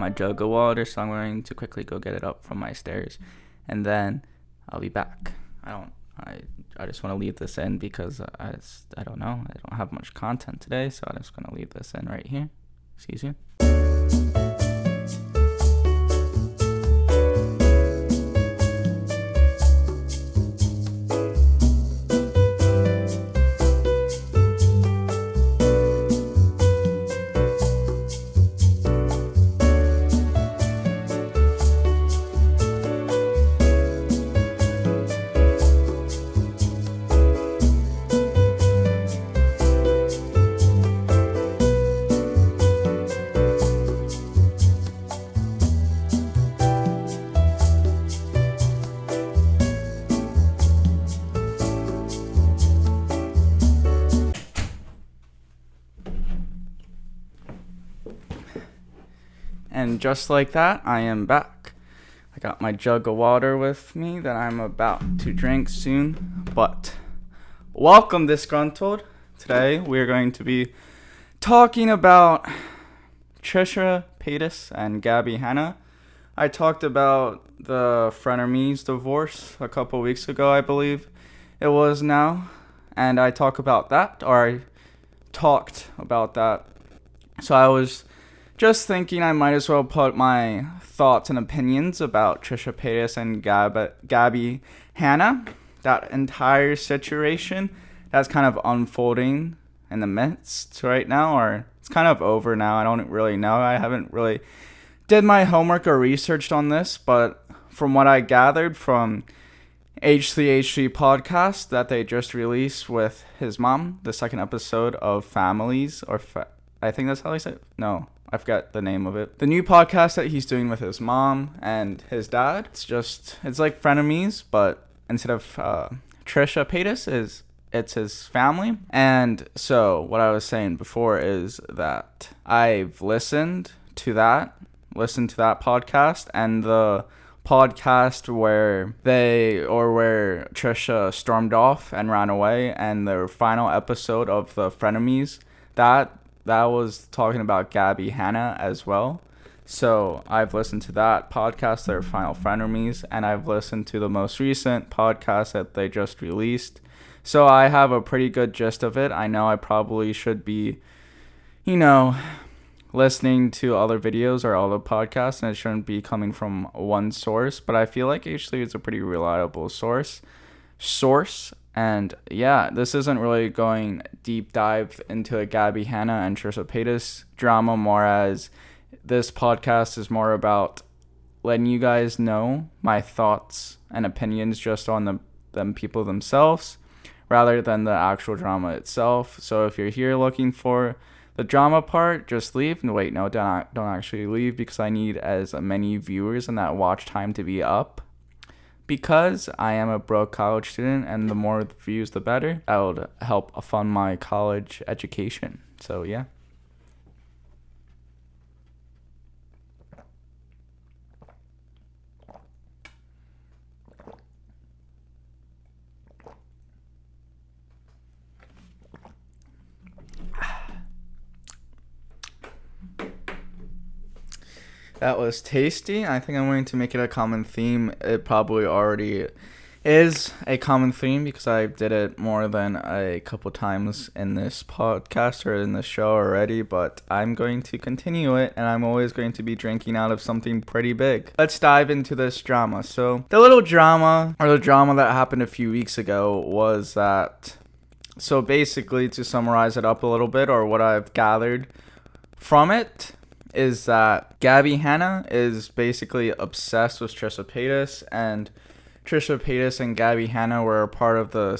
my jug of water, so I'm going to quickly go get it up from my stairs, and then I'll be back. I just want to leave this in because I don't know. I don't have much content today, so I'm just going to leave this in right here. See you soon. And just like that, I am back. I got my jug of water with me that I'm about to drink soon. But welcome, Disgruntled. Today we're going to be talking about Trisha Paytas and Gabbie Hanna. I talked about the Frenemies divorce a couple weeks ago, I believe it was now. And I talked about that. So I was just thinking I might as well put my thoughts and opinions about Trisha Paytas and Gabbie Hanna. That entire situation that's kind of unfolding in the midst right now, or it's kind of over now. I don't really know. I haven't really did my homework or researched on this, but from what I gathered from H3H3 podcast that they just released with his mom, the second episode of Families, I think that's how they say it. No, I forgot the name of it. The new podcast that he's doing with his mom and his dad. It's like Frenemies, but instead of Trisha Paytas, it's his family. And so what I was saying before is that I've listened to that podcast, and the podcast where Trisha stormed off and ran away, and the final episode of the Frenemies, that was talking about Gabbie Hanna as well. So I've listened to that podcast, their final Frenemies, and I've listened to the most recent podcast that they just released. So I have a pretty good gist of it. I know I probably should be, listening to other videos or other podcasts, and it shouldn't be coming from one source, but I feel like actually it's a pretty reliable source. And yeah, this isn't really going deep dive into a Gabbie Hanna and Trisha Paytas drama, more as this podcast is more about letting you guys know my thoughts and opinions just on them people themselves, rather than the actual drama itself. So if you're here looking for the drama part, just leave. No, wait, no, don't actually leave, because I need as many viewers and that watch time to be up. Because I am a broke college student, and the more views, the better. That would help fund my college education. So, yeah. That was tasty. I think I'm going to make it a common theme. It probably already is a common theme because I did it more than a couple times in this podcast or in this show already, but I'm going to continue it, and I'm always going to be drinking out of something pretty big. Let's dive into this drama. So the drama that happened a few weeks ago was that, so basically to summarize it up a little bit, or what I've gathered from it, is that Gabbie Hanna is basically obsessed with Trisha Paytas, and Trisha Paytas and Gabbie Hanna were a part of the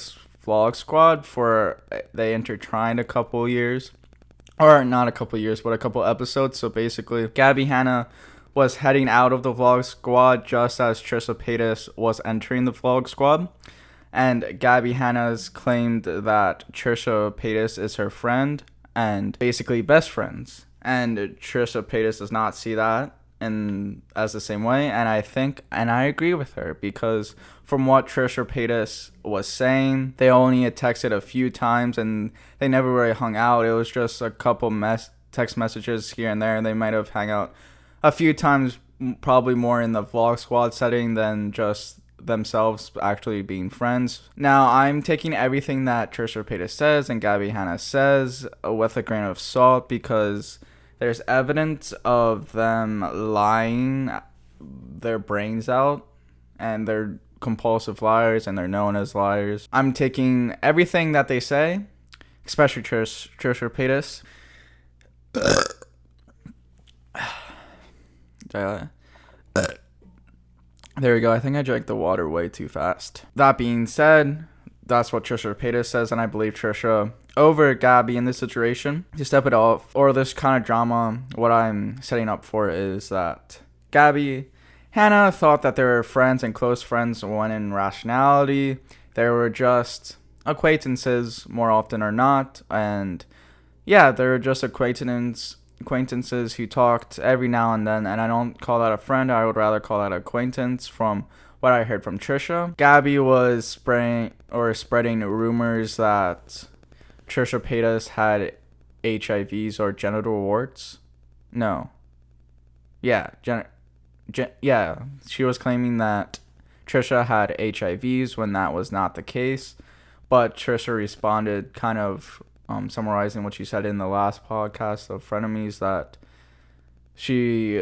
vlog squad they intertwined a couple years, or not a couple years, but a couple episodes. So basically, Gabbie Hanna was heading out of the vlog squad just as Trisha Paytas was entering the vlog squad, and Gabbie Hanna's claimed that Trisha Paytas is her friend and basically best friends. And Trisha Paytas does not see that as the same way, and I agree with her, because from what Trisha Paytas was saying, they only had texted a few times and they never really hung out. It was just a couple text messages here and there, and they might have hung out a few times, probably more in the vlog squad setting than just themselves actually being friends. Now, I'm taking everything that Trisha Paytas says and Gabbie Hanna says with a grain of salt, because there's evidence of them lying their brains out, and they're compulsive liars, and they're known as liars. I'm taking everything that they say, especially Trisha Paytas. There we go. I think I drank the water way too fast. That being said, that's what Trisha Paytas says, and I believe Trisha over Gabbie in this situation. To step it off, or this kind of drama, what I'm setting up for is that Gabbie Hanna thought that they were friends and close friends, when in rationality, they were just acquaintances more often or not. And yeah, they were just acquaintances who talked every now and then, and I don't call that a friend. I would rather call that acquaintance from what I heard from Trisha. Gabbie was spreading rumors that Trisha Paytas had HIVs or genital warts. No. Yeah, she was claiming that Trisha had HIVs when that was not the case, but Trisha responded kind of summarizing what she said in the last podcast of Frenemies, that she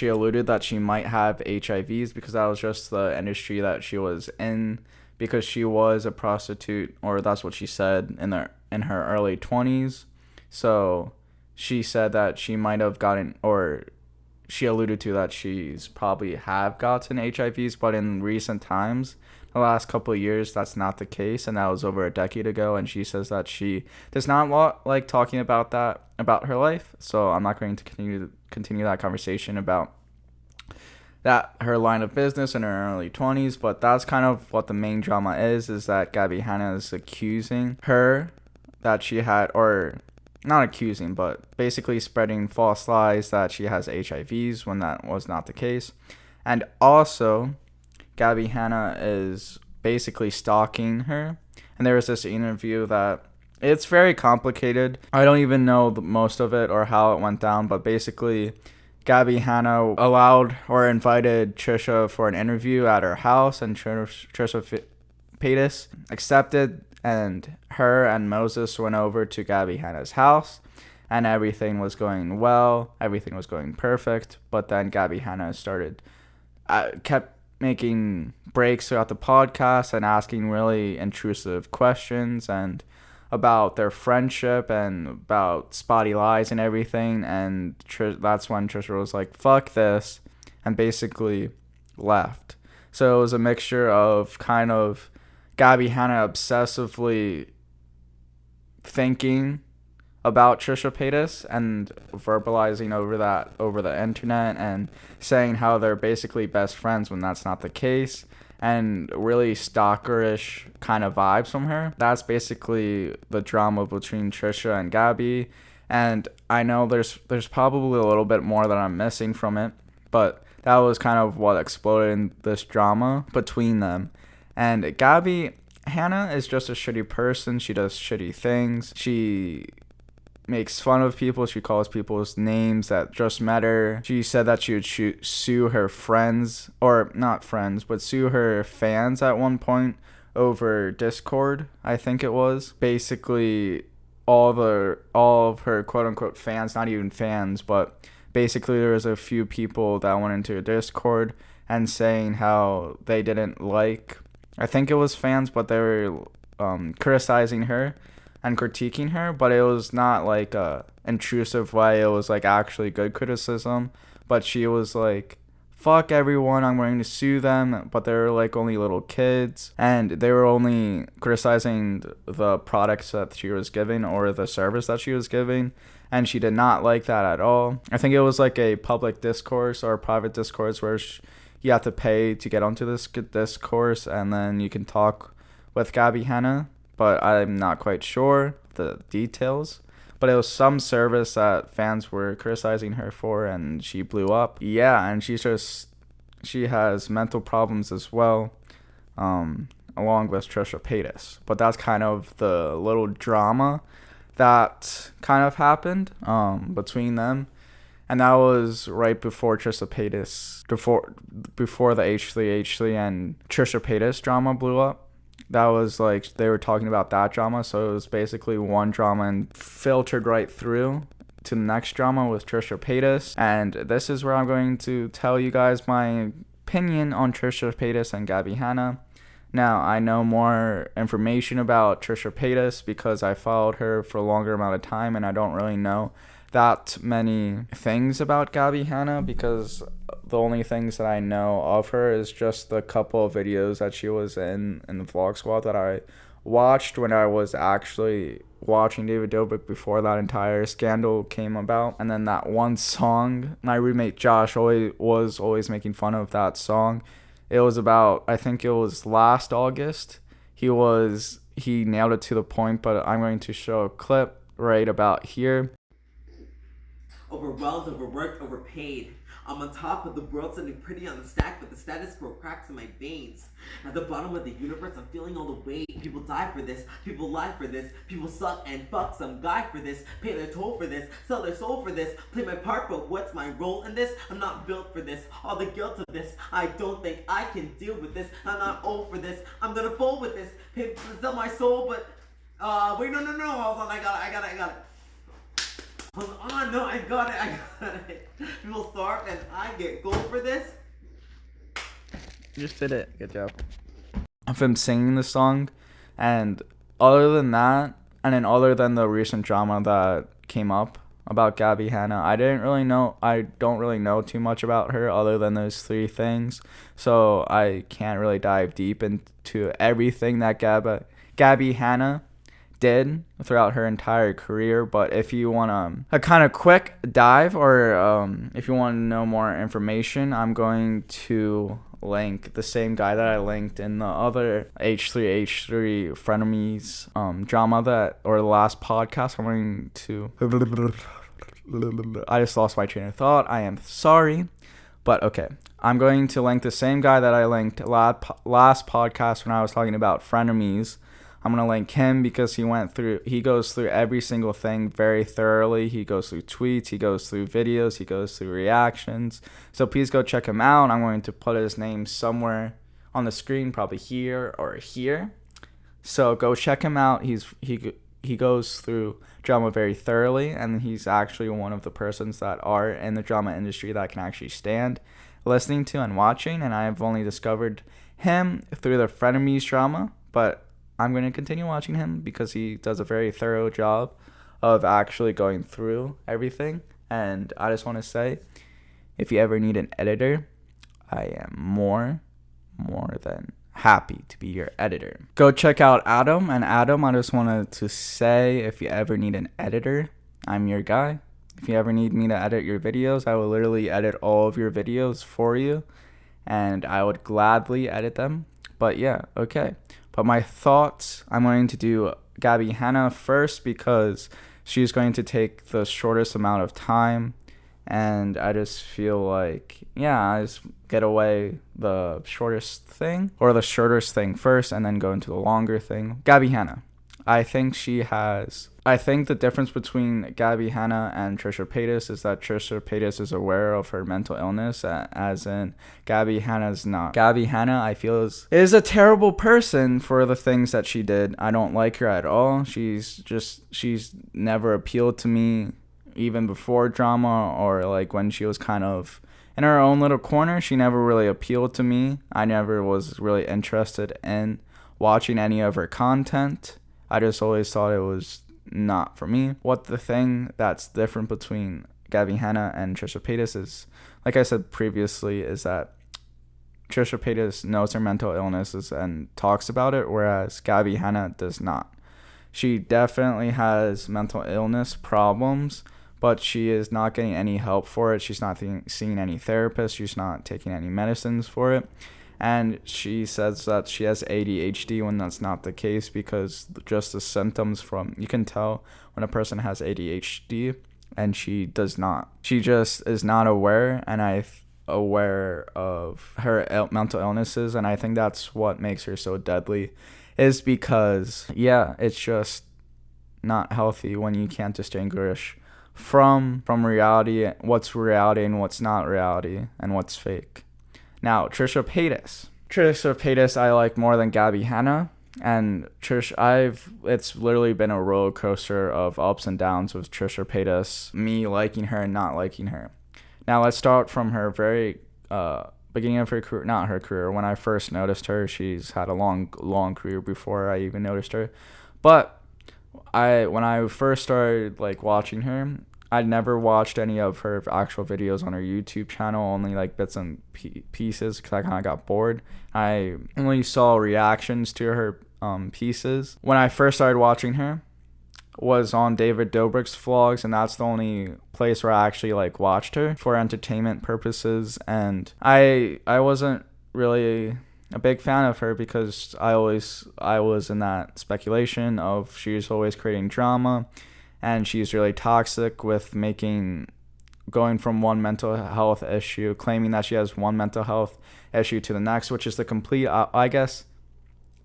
alluded that she might have HIVs because that was just the industry that she was in, because she was a prostitute, or that's what she said, in her early 20s. So she said that she might have gotten, or she alluded to that she's probably have gotten HIVs, but in recent times, the last couple of years, that's not the case, and that was over a decade ago. And she says that she does not like talking about that, about her life. So I'm not going to continue that conversation about that, her line of business in her early 20s. But that's kind of what the main drama is that Gabbie Hanna is accusing her that she had, or not accusing, but basically spreading false lies that she has HIVs when that was not the case. And also, Gabbie Hanna is basically stalking her. And there was this interview that, it's very complicated. I don't even know most of it or how it went down, but basically Gabbie Hanna allowed or invited Trisha for an interview at her house, and Trisha Paytas accepted, and her and Moses went over to Gabbie Hanna's house, and everything was going well. Everything was going perfect. But then Gabbie Hanna kept making breaks throughout the podcast and asking really intrusive questions and about their friendship and about spotty lies and everything. And that's when Trisha was like, fuck this, and basically left. So it was a mixture of kind of Gabbie Hanna obsessively thinking about Trisha Paytas and verbalizing over the internet and saying how they're basically best friends when that's not the case, and really stalkerish kind of vibes from her. That's basically the drama between Trisha and Gabbie. And I know there's probably a little bit more that I'm missing from it, but that was kind of what exploded in this drama between them. And Gabbie Hanna is just a shitty person. She does shitty things. She makes fun of people. She calls people's names that just met her. She said that she would sue her friends, or not friends, but sue her fans at one point over Discord, I think it was. Basically, all of her quote-unquote fans, not even fans, but basically there was a few people that went into a Discord and saying how they didn't like, I think it was fans, but they were criticizing her and critiquing her, but it was not like a intrusive way. It was like actually good criticism. But she was like, fuck everyone, I'm going to sue them. But they were like only little kids, and they were only criticizing the products that she was giving or the service that she was giving, and she did not like that at all. I think it was like a public discourse or a private discourse where you have to pay to get onto this discourse, and then you can talk with Gabbie Hanna, but I'm not quite sure the details. But it was some service that fans were criticizing her for, and she blew up. Yeah, and she has mental problems as well, along with Trisha Paytas. But that's kind of the little drama that kind of happened between them. And that was right before Trisha Paytas, before the H3 and Trisha Paytas drama blew up. That was like, they were talking about that drama, so it was basically one drama and filtered right through to the next drama with Trisha Paytas. And this is where I'm going to tell you guys my opinion on Trisha Paytas and Gabbie Hanna. Now, I know more information about Trisha Paytas because I followed her for a longer amount of time, and I don't really know that many things about Gabbie Hanna because the only things that I know of her is just the couple of videos that she was in the Vlog Squad that I watched when I was actually watching David Dobrik before that entire scandal came about. And then that one song, my roommate Josh was always making fun of that song. It was about, I think it was last August. He nailed it to the point, but I'm going to show a clip right about here. Overwhelmed, overworked, overpaid. I'm on top of the world, sitting pretty on the stack, but the status quo cracks in my veins. At the bottom of the universe, I'm feeling all the weight. People die for this, people lie for this, people suck and fuck some guy for this, pay their toll for this, sell their soul for this, play my part, but what's my role in this? I'm not built for this, all the guilt of this, I don't think I can deal with this, I'm not old for this, I'm gonna fold with this, sell my soul, but, wait, no, hold on, I got it. Hold on, no, I got it. People starve and I get gold for this. You just did it. Good job. Of him singing the song, and other than that, and then other than the recent drama that came up about Gabbie Hanna, I don't really know too much about her other than those three things. So I can't really dive deep into everything that Gabbie Hanna did throughout her entire career. But if you want a kind of quick dive, or if you want to know more information, I'm going to link the same guy that I linked in the other H3 Frenemies drama or the last podcast. I'm going to I just lost my train of thought. I am sorry. But okay, I'm going to link the same guy that I linked last podcast when I was talking about Frenemies. I'm going to link him because he goes through every single thing very thoroughly. He goes through tweets, he goes through videos, he goes through reactions. So please go check him out. I'm going to put his name somewhere on the screen, probably here or here. So go check him out. He goes through drama very thoroughly, and he's actually one of the persons that are in the drama industry that I can actually stand listening to and watching. And I've only discovered him through the Frenemies drama, but I'm going to continue watching him because he does a very thorough job of actually going through everything. And I just want to say, if you ever need an editor, I am more than happy to be your editor. Go check out Adam. And Adam, I just wanted to say, if you ever need an editor, I'm your guy. If you ever need me to edit your videos, I will literally edit all of your videos for you, and I would gladly edit them. But yeah, okay. But my thoughts, I'm going to do Gabbie Hanna first because she's going to take the shortest amount of time. And I just feel like, I just get away the shortest thing, or the shortest thing first, and then go into the longer thing. Gabbie Hanna. I think the difference between Gabbie Hanna and Trisha Paytas is that Trisha Paytas is aware of her mental illness, as in Gabbie Hanna's not. Gabbie Hanna, I feel, is a terrible person for the things that she did. I don't like her at all. She's never appealed to me, even before drama, or like when she was kind of in her own little corner. She never really appealed to me. I never was really interested in watching any of her content. I just always thought it was not for me. What the thing that's different between Gabbie Hanna and Trisha Paytas is, like I said previously, is that Trisha Paytas knows her mental illnesses and talks about it, whereas Gabbie Hanna does not. She definitely has mental illness problems, but she is not getting any help for it. She's not seeing any therapists. She's not taking any medicines for it. And she says that she has ADHD when that's not the case, because just the symptoms you can tell when a person has ADHD, and she does not. She just is not aware aware of her mental illnesses, and I think that's what makes her so deadly, is because, it's just not healthy when you can't distinguish from reality, what's reality and what's not reality, and what's fake. Now, Trisha Paytas I like more than Gabbie Hanna. And it's literally been a roller coaster of ups and downs with Trisha Paytas, me liking her and not liking her. Now let's start from her very beginning of her career, not her career. When I first noticed her, she's had a long career before I even noticed her. But when I first started like watching her, I'd never watched any of her actual videos on her YouTube channel, only like bits and pieces because I kind of got bored. I only saw reactions to her pieces. When I first started watching her was on David Dobrik's vlogs, and that's the only place where I actually like watched her for entertainment purposes. And I wasn't really a big fan of her because I was in that speculation of she's always creating drama, and she's really toxic with going from one mental health issue, claiming that she has one mental health issue to the next, which is the complete, I guess,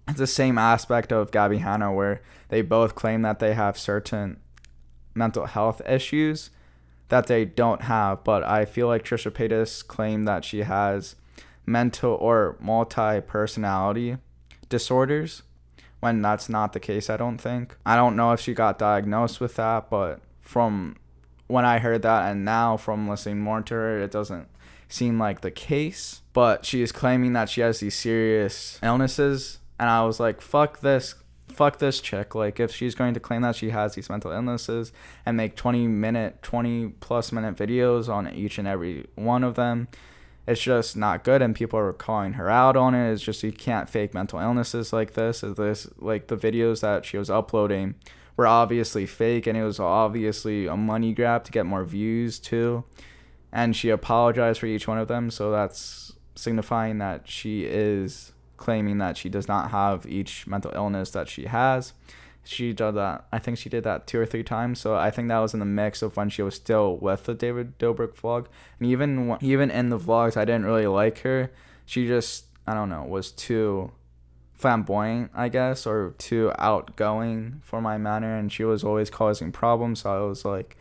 it's the same aspect of Gabbie Hanna, where they both claim that they have certain mental health issues that they don't have. But I feel like Trisha Paytas claimed that she has mental or multi-personality disorders, when that's not the case, I don't think. I don't know if she got diagnosed with that, but from when I heard that and now from listening more to her, it doesn't seem like the case. But she is claiming that she has these serious illnesses, and I was like, fuck this chick. Like, if she's going to claim that she has these mental illnesses and make 20+ minute videos on each and every one of them, it's just not good, and people are calling her out on it. It's just, you can't fake mental illnesses like this. Like, the videos that she was uploading were obviously fake, and it was obviously a money grab to get more views too. And she apologized for each one of them, so that's signifying that she is claiming that she does not have each mental illness that she has. She did that. I think she did that 2 or 3 times. So I think that was in the mix of when she was still with the David Dobrik vlog. And even in the vlogs, I didn't really like her. She just, I don't know, was too flamboyant, I guess, or too outgoing for my manner. And she was always causing problems. So I was like,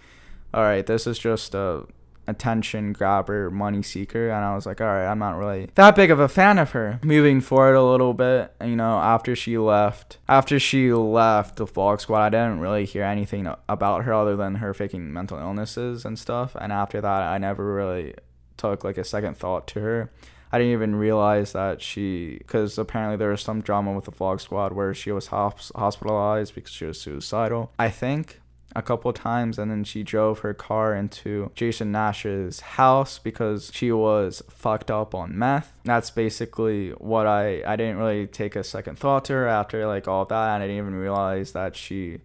all right, this is just a attention grabber, money seeker. And I was like, all right, I'm not really that big of a fan of her. Moving forward a little bit, after she left the vlog squad, I didn't really hear anything about her other than her faking mental illnesses and stuff. And after that, I never really took like a second thought to her. I didn't even realize that because apparently there was some drama with the vlog squad where she was hospitalized because she was suicidal, I think, a couple of times. And then she drove her car into Jason Nash's house because she was fucked up on meth. That's basically what I didn't really take a second thought to her after like all that, and I didn't even realize that she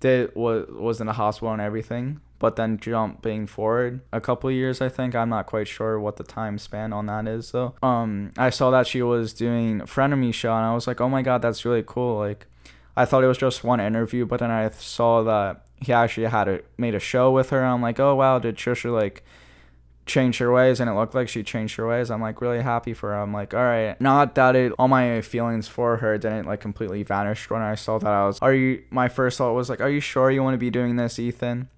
was in the hospital and everything. But then jumping forward a couple of years, I think, I'm not quite sure what the time span on that is though. I saw that she was doing Frenemies show, and I was like, oh my god, that's really cool. Like, I thought it was just one interview, but then I saw that he actually made a show with her. I'm like, oh wow, did Trisha like change her ways? And it looked like she changed her ways. I'm like really happy for her. I'm like, all right, not that all my feelings for her didn't like completely vanish when I saw that. My first thought was like, are you sure you want to be doing this, Ethan,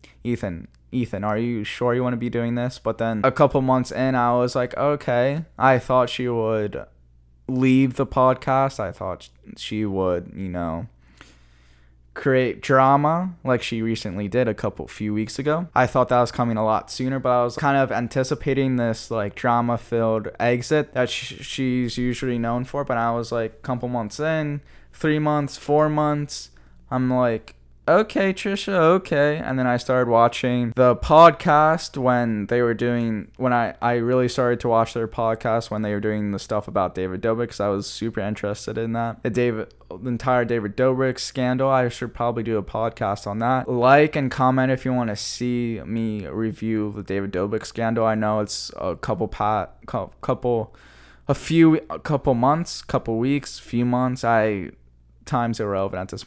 are you sure you want to be doing this? But then a couple months in, I was like, okay. I thought she would leave the podcast. I thought she would, create drama like she recently did a few weeks ago. I thought that was coming a lot sooner, but I was kind of anticipating this like drama filled exit that she's usually known for. But I was like a couple months in, 3 months, 4 months, I'm like, okay, Trisha, okay. And then I started watching the podcast when I really started to watch their podcast when they were doing the stuff about David Dobrik, because I was super interested in that. The entire David Dobrik scandal. I should probably do a podcast on that. Like and comment if you want to see me review the David Dobrik scandal. I know it's a couple months, couple weeks, few months. Time's irrelevant at this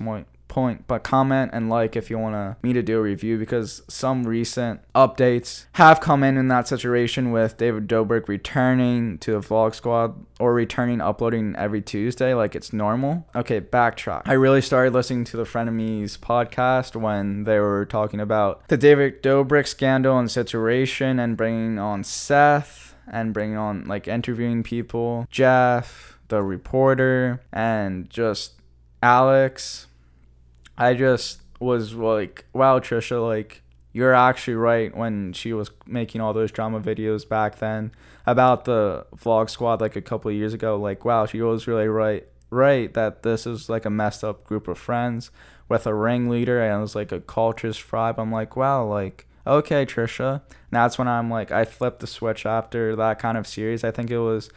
point, but comment and like if you want me to do a review, because some recent updates have come in that situation with David Dobrik returning to the vlog squad, or returning uploading every Tuesday like it's normal. Okay, backtrack. I really started listening to the Frenemies podcast when they were talking about the David Dobrik scandal and situation, and bringing on Seth, and bringing on like interviewing people, Jeff, the reporter, and just Alex. I just was like, wow, Trisha, like, you're actually right when she was making all those drama videos back then about the vlog squad like a couple of years ago. Like, wow, she was really right that this is like a messed up group of friends with a ringleader, and it was like a cultist vibe. I'm like, wow, like, okay, Trisha. And that's when I'm like, I flipped the switch after that kind of series. I think it was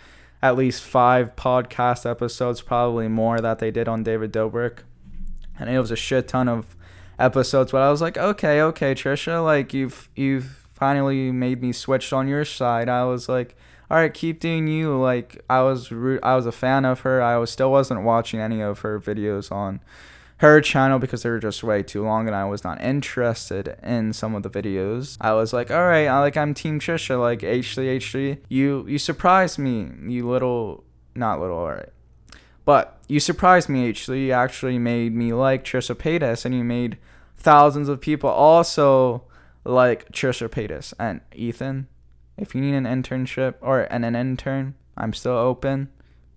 at least 5 podcast episodes, probably more, that they did on David Dobrik. And it was a shit ton of episodes, but I was like, okay, Trisha, like, you've finally made me switch on your side. I was like, all right, keep doing you. Like, I was a fan of her. I still wasn't watching any of her videos on her channel because they were just way too long, and I was not interested in some of the videos. I was like, all right, I'm Team Trisha. Like, H3, you surprised me, all right. But you surprised me, H3. You actually made me like Trisha Paytas, and you made thousands of people also like Trisha Paytas. And Ethan, if you need an internship or an intern, I'm still open.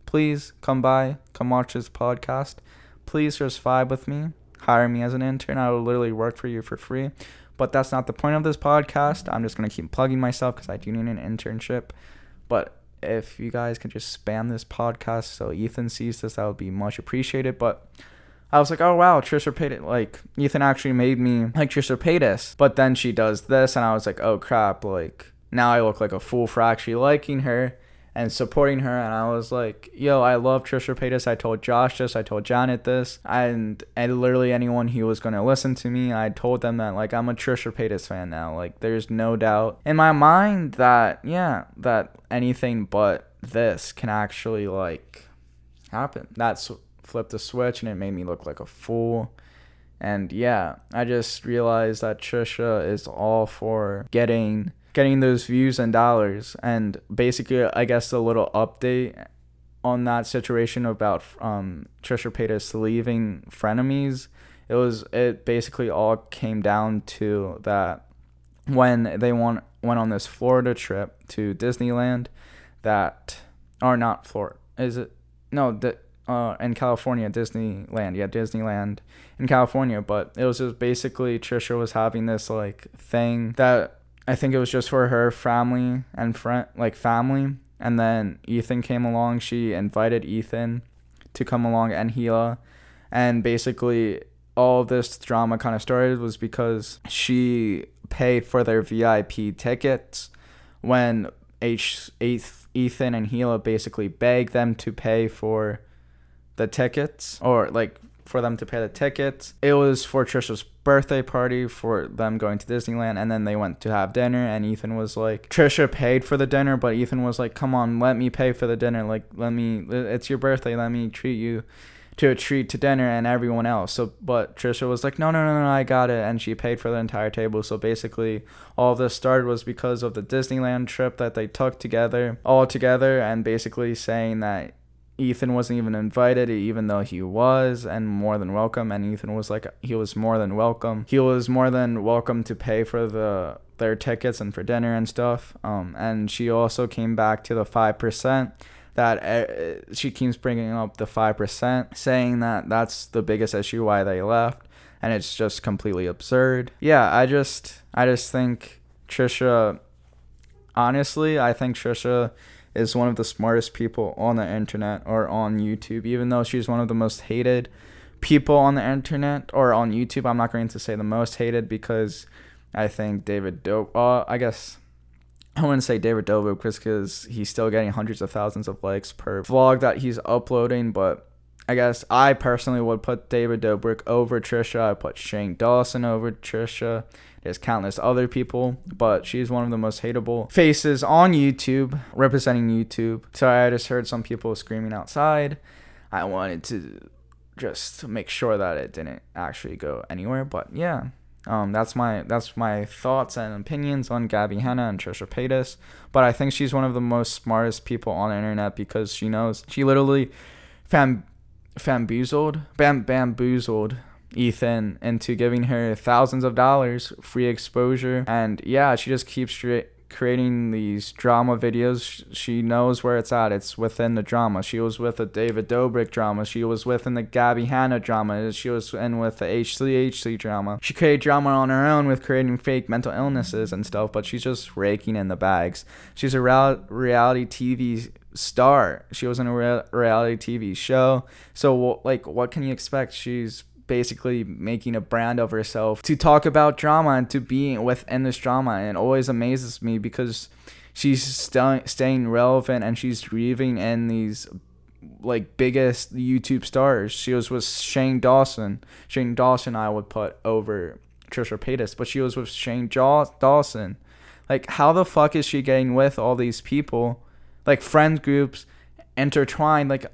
Please come watch this podcast. Please just vibe with me. Hire me as an intern. I will literally work for you for free. But that's not the point of this podcast. I'm just going to keep plugging myself because I do need an internship. But if you guys can just spam this podcast so Ethan sees this, that would be much appreciated. But I was like, oh wow, Trisha Paytas, like, Ethan actually made me like Trisha Paytas. But then she does this, and I was like, oh crap, like, now I look like a fool for actually liking her and supporting her. And I was like, yo, I love Trisha Paytas. I told Josh this, I told Janet this, and literally anyone who was going to listen to me, I told them that, like, I'm a Trisha Paytas fan now. Like, there's no doubt in my mind that, yeah, that anything but this can actually, like, happen. That's flipped the switch, and it made me look like a fool. And yeah, I just realized that Trisha is all for getting those views and dollars. And basically, I guess a little update on that situation about Trisha Paytas leaving Frenemies. It basically all came down to that when they went on this Florida trip to Disneyland, in California, Disneyland. Yeah, Disneyland in California. But it was just basically Trisha was having this like thing that I think it was just for her family and family. And then Ethan came along. She invited Ethan to come along, and Hila. And basically all of this drama kind of started was because she paid for their VIP tickets when Ethan and Hila basically begged them to pay for the tickets, or like for them to pay the tickets. It was for Trisha's birthday party, for them going to Disneyland, and then they went to have dinner, and Ethan was like, Trisha paid for the dinner, but Ethan was like, come on, let me pay for the dinner, like, it's your birthday, let me treat you to a treat to dinner and everyone else. But Trisha was like, no, I got it, and she paid for the entire table. So basically all of this started was because of the Disneyland trip that they took all together, and basically saying that Ethan wasn't even invited, even though he was, and more than welcome. And Ethan was like, he was more than welcome. He was more than welcome to pay for their tickets and for dinner and stuff. And she also came back to the 5%. That she keeps bringing up the 5%, saying that that's the biggest issue why they left, and it's just completely absurd. Yeah, I just think Trisha, honestly, I think Trisha is one of the smartest people on the internet or on YouTube, even though she's one of the most hated people on the internet or on YouTube. I'm not going to say the most hated because I think I wouldn't say David Dobrik because he's still getting hundreds of thousands of likes per vlog that he's uploading. But I guess I personally would put David Dobrik over Trisha. I put Shane Dawson over Trisha. There's countless other people, but she's one of the most hateable faces on YouTube, representing YouTube. Sorry, I just heard some people screaming outside. I wanted to just to make sure that it didn't actually go anywhere. But yeah, that's my thoughts and opinions on Gabbie Hanna and Trisha Paytas. But I think she's one of the most smartest people on the internet, because she literally bamboozled Ethan into giving her thousands of dollars, free exposure. And yeah, she just keeps creating these drama videos. She knows where it's at. It's within the drama. She was with the David Dobrik drama. She was within the Gabbie Hanna drama. She was in with the H3H3 drama. She created drama on her own with creating fake mental illnesses and stuff, but she's just raking in the bags. She's a reality TV star. She was in a reality TV show. So like, what can you expect? She's basically making a brand of herself to talk about drama and to be within this drama. And it always amazes me because she's staying relevant, and she's weaving in these like biggest YouTube stars. She was with Shane Dawson I would put over Trisha Paytas, but she was with Shane Dawson. Like, how the fuck is she getting with all these people, like friend groups intertwined? Like,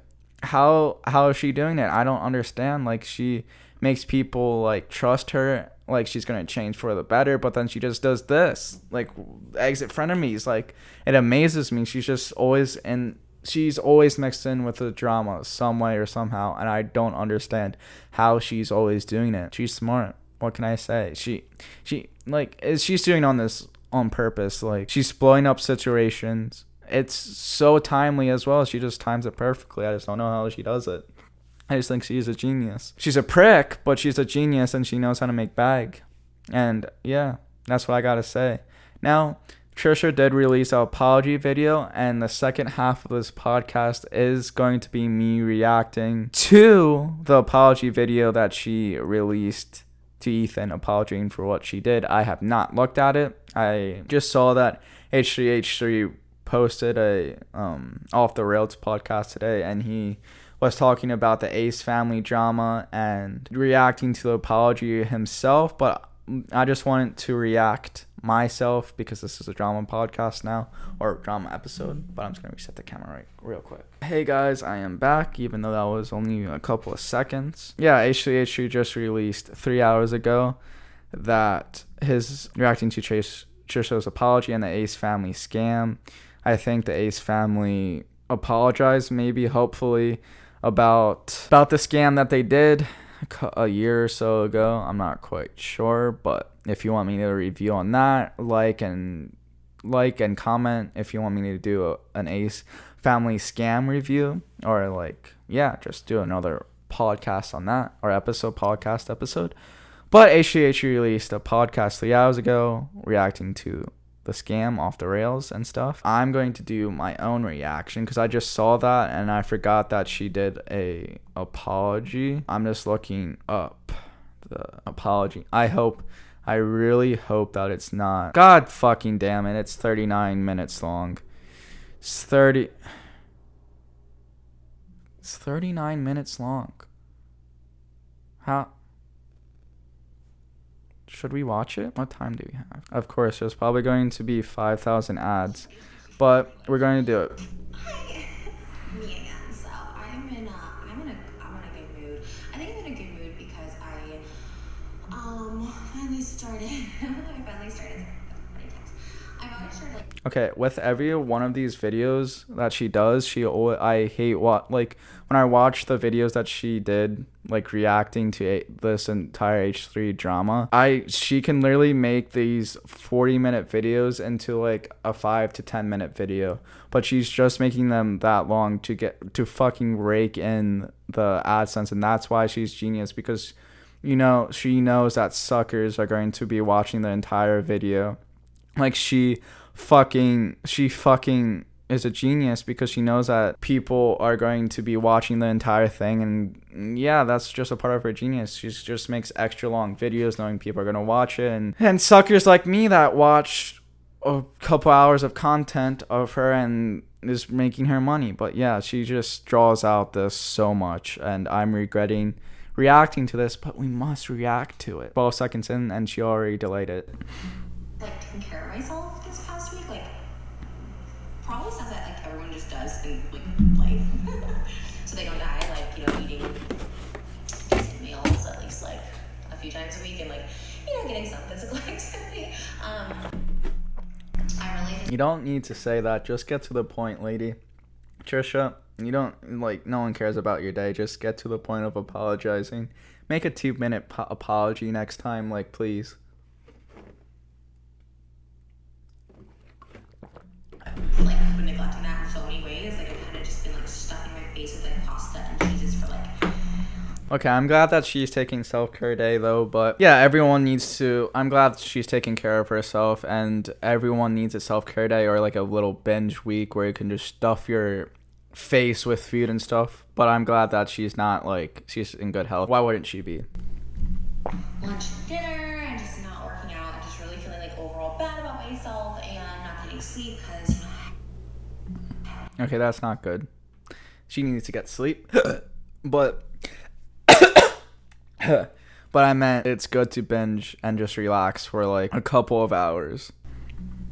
how is she doing it? I don't understand. Like, she makes people like trust her, like she's gonna change for the better, but then she just does this, like exit frenemies. Like, it amazes me. She's always mixed in with the drama some way or somehow, and I don't understand how she's always doing it. She's smart. What can I say? She's doing on this on purpose. Like, she's blowing up situations. It's so timely as well. She just times it perfectly. I just don't know how she does it. I just think she's a genius. She's a prick, but she's a genius, and she knows how to make bag. And yeah, that's what I gotta say. Now, Trisha did release an apology video, and the second half of this podcast is going to be me reacting to the apology video that she released to Ethan, apologizing for what she did. I have not looked at it. I just saw that H3H3 posted a Off the Rails podcast today, and he was talking about the Ace family drama and reacting to the apology himself. But I just wanted to react myself because this is a drama podcast now, or drama episode. But I'm just gonna reset the camera real quick. Hey guys, I am back, even though that was only a couple of seconds. Yeah, H3H3 just released 3 hours ago that his reacting to Trisha's apology and the Ace family scam. I think the Ace family apologized, maybe, hopefully, about the scam that they did a year or so ago. I'm not quite sure, but if you want me to review on that, like and comment if you want me to do an Ace family scam review, or like, yeah, just do another podcast on that, or podcast episode. But HGH released a podcast 3 hours ago reacting to the scam Off the Rails and stuff. I'm going to do my own reaction because I just saw that and I forgot that she did a apology. I'm just looking up the apology. I really hope that it's not. God fucking damn it, it's 39 minutes long. It's 39 minutes long. How? Should we watch it? What time do we have? Of course, there's probably going to be 5,000 ads, but we're going to do it. Hi, me again. So I'm in a good mood. I think I'm in a good mood because I finally started. Okay, with every one of these videos that she does, I hate when I watch the videos that she did, like reacting to this entire H3 drama. She can literally make these 40-minute videos into like a 5 to 10 minute video, but she's just making them that long to fucking rake in the AdSense, and that's why she's genius, because she knows that suckers are going to be watching the entire video. Like, she fucking is a genius because she knows that people are going to be watching the entire thing, and yeah, that's just a part of her genius. She just makes extra long videos knowing people are going to watch it, and suckers like me that watch a couple hours of content of her and is making her money. But yeah, she just draws out this so much, and I'm regretting reacting to this, but we must react to it. 12 seconds in and she already delayed it. Like, taking care of myself this past week, like probably stuff that like everyone just does in like life, so they don't die, like eating few times a week and like, getting some physical activity. You don't need to say that. Just get to the point, lady. Trisha, you don't, like, no one cares about your day. Just get to the point of apologizing. Make a 2-minute apology next time, like, please. Like, I've been neglecting that in so many ways. Like, I've kind of just been, like, stuffing my face with, like, pasta and cheeses for, like... Okay, I'm glad that she's taking self-care day, though, but yeah, everyone needs to... I'm glad she's taking care of herself, and everyone needs a self-care day or, like, a little binge week where you can just stuff your face with food and stuff, but I'm glad that she's not, like, she's in good health. Why wouldn't she be? Lunch and dinner, and just not working out, and just really feeling, like, overall bad about myself, and not getting sleep, because, Okay, that's not good. She needs to get sleep, but... But I meant it's good to binge and just relax for like a couple of hours.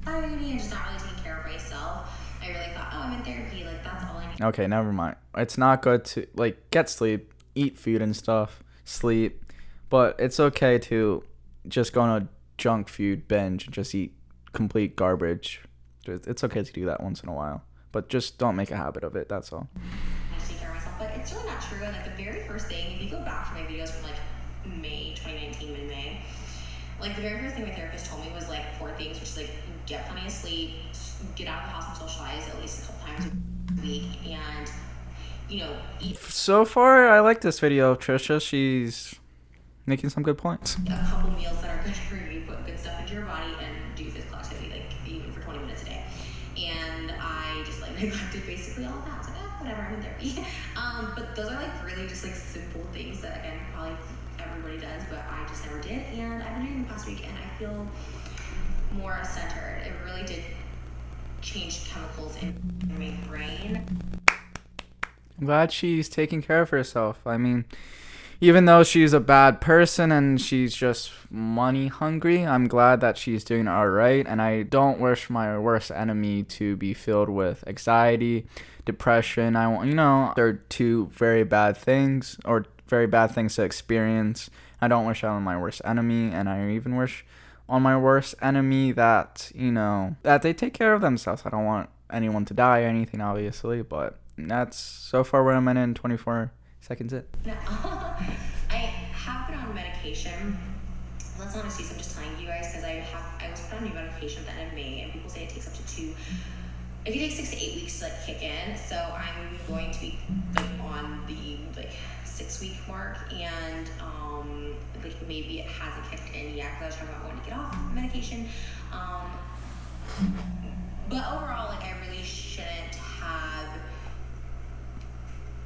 I'm just not really taking care of myself. I really thought, I'm in therapy, like that's all I need. Okay, never mind. It's not good to like get sleep, eat food and stuff, sleep, but it's okay to just go on a junk food binge and just eat complete garbage. It's okay to do that once in a while, but just don't make a habit of it. That's all. I take care of myself, but it's really not true. And like the very first thing, if you go back to my videos from like May 2019, mid-May, like the very first thing my therapist told me was like 4 things, which is like get plenty of sleep, get out of the house and socialize at least a couple times a week, and eat. So far, I like this video of Trisha. She's making some good points. A couple meals that are good for you, put good stuff into your body, and do physical activity, like even for 20 minutes a day. And I just like neglected basically all of that. So whatever, I'm in therapy. But those are like really just like simple things that again probably everybody does, but I just never did. And I've been doing the past week, and I feel more centered. It really did change chemicals in my brain. I'm glad she's taking care of herself. I mean, even though she's a bad person and she's just money hungry, I'm glad that she's doing all right. And I don't wish my worst enemy to be filled with anxiety, depression. They're 2 very bad things or very bad things to experience. I don't wish that on my worst enemy. And I even wish on my worst enemy that, that they take care of themselves. I don't want anyone to die or anything, obviously, but that's so far where I'm in 24 seconds in. No, I have been on medication. That's not an excuse, I'm just telling you guys, because I was put on new medication at the end of May, and people say it takes up to 2, it can take 6 to 8 weeks to like kick in. So I'm going to be like on the like 6-week mark, and like maybe it hasn't kicked in yet because I was talking about wanting to get off medication. But overall, like I really shouldn't have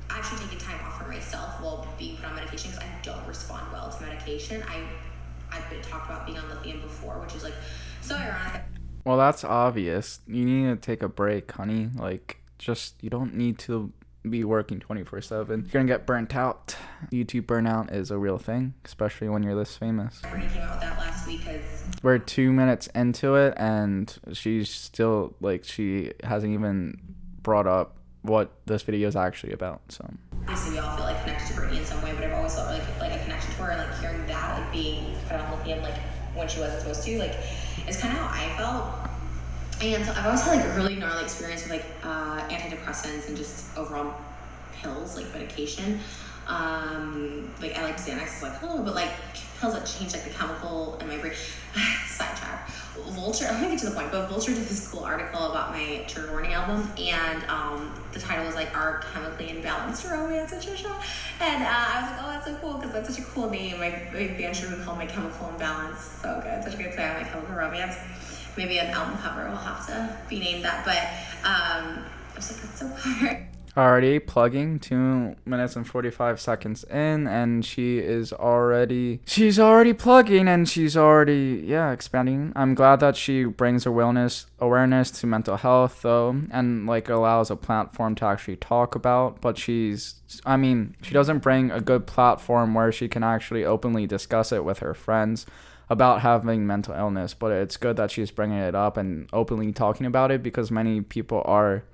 actually taken time off for myself while being put on medication because I don't respond well to medication. I've been talked about being on lithium before, which is like so ironic. Well, that's obvious. You need to take a break, honey. Like, you don't need to be working 24/7. You're gonna get burnt out. YouTube burnout is a real thing, especially when you're this famous. I already came out with that last week because we're 2 minutes into it, and she's still, like, she hasn't even brought up what this video is actually about, so. Obviously, we all feel like connected to Brittany in some way, but I've always felt like a connection to her, and like hearing that, like being put on lithium, like when she wasn't supposed to, like, is kind of how I felt. And so I've always had like a really gnarly experience with like antidepressants and just overall pills, like medication. Like I like Xanax, like but like pills that change like the chemical in my brain. Sidetrack. Vulture, I'm gonna get to the point, but Vulture did this cool article about my trigger warning album, and the title was like Our Chemically Imbalanced Romance with Trisha, and I was like, oh, that's so cool because that's such a cool name. My band should be called My Chemical Imbalance. So good, such a good play on My Chemical Romance. Maybe an album cover will have to be named that, but I was like, that's so hard. Already plugging 2 minutes and 45 seconds in, and she's already plugging, and she's already expanding. I'm glad that she brings awareness to mental health though, and like allows a platform to actually talk about, but she doesn't bring a good platform where she can actually openly discuss it with her friends about having mental illness. But it's good that she's bringing it up and openly talking about it, because many people are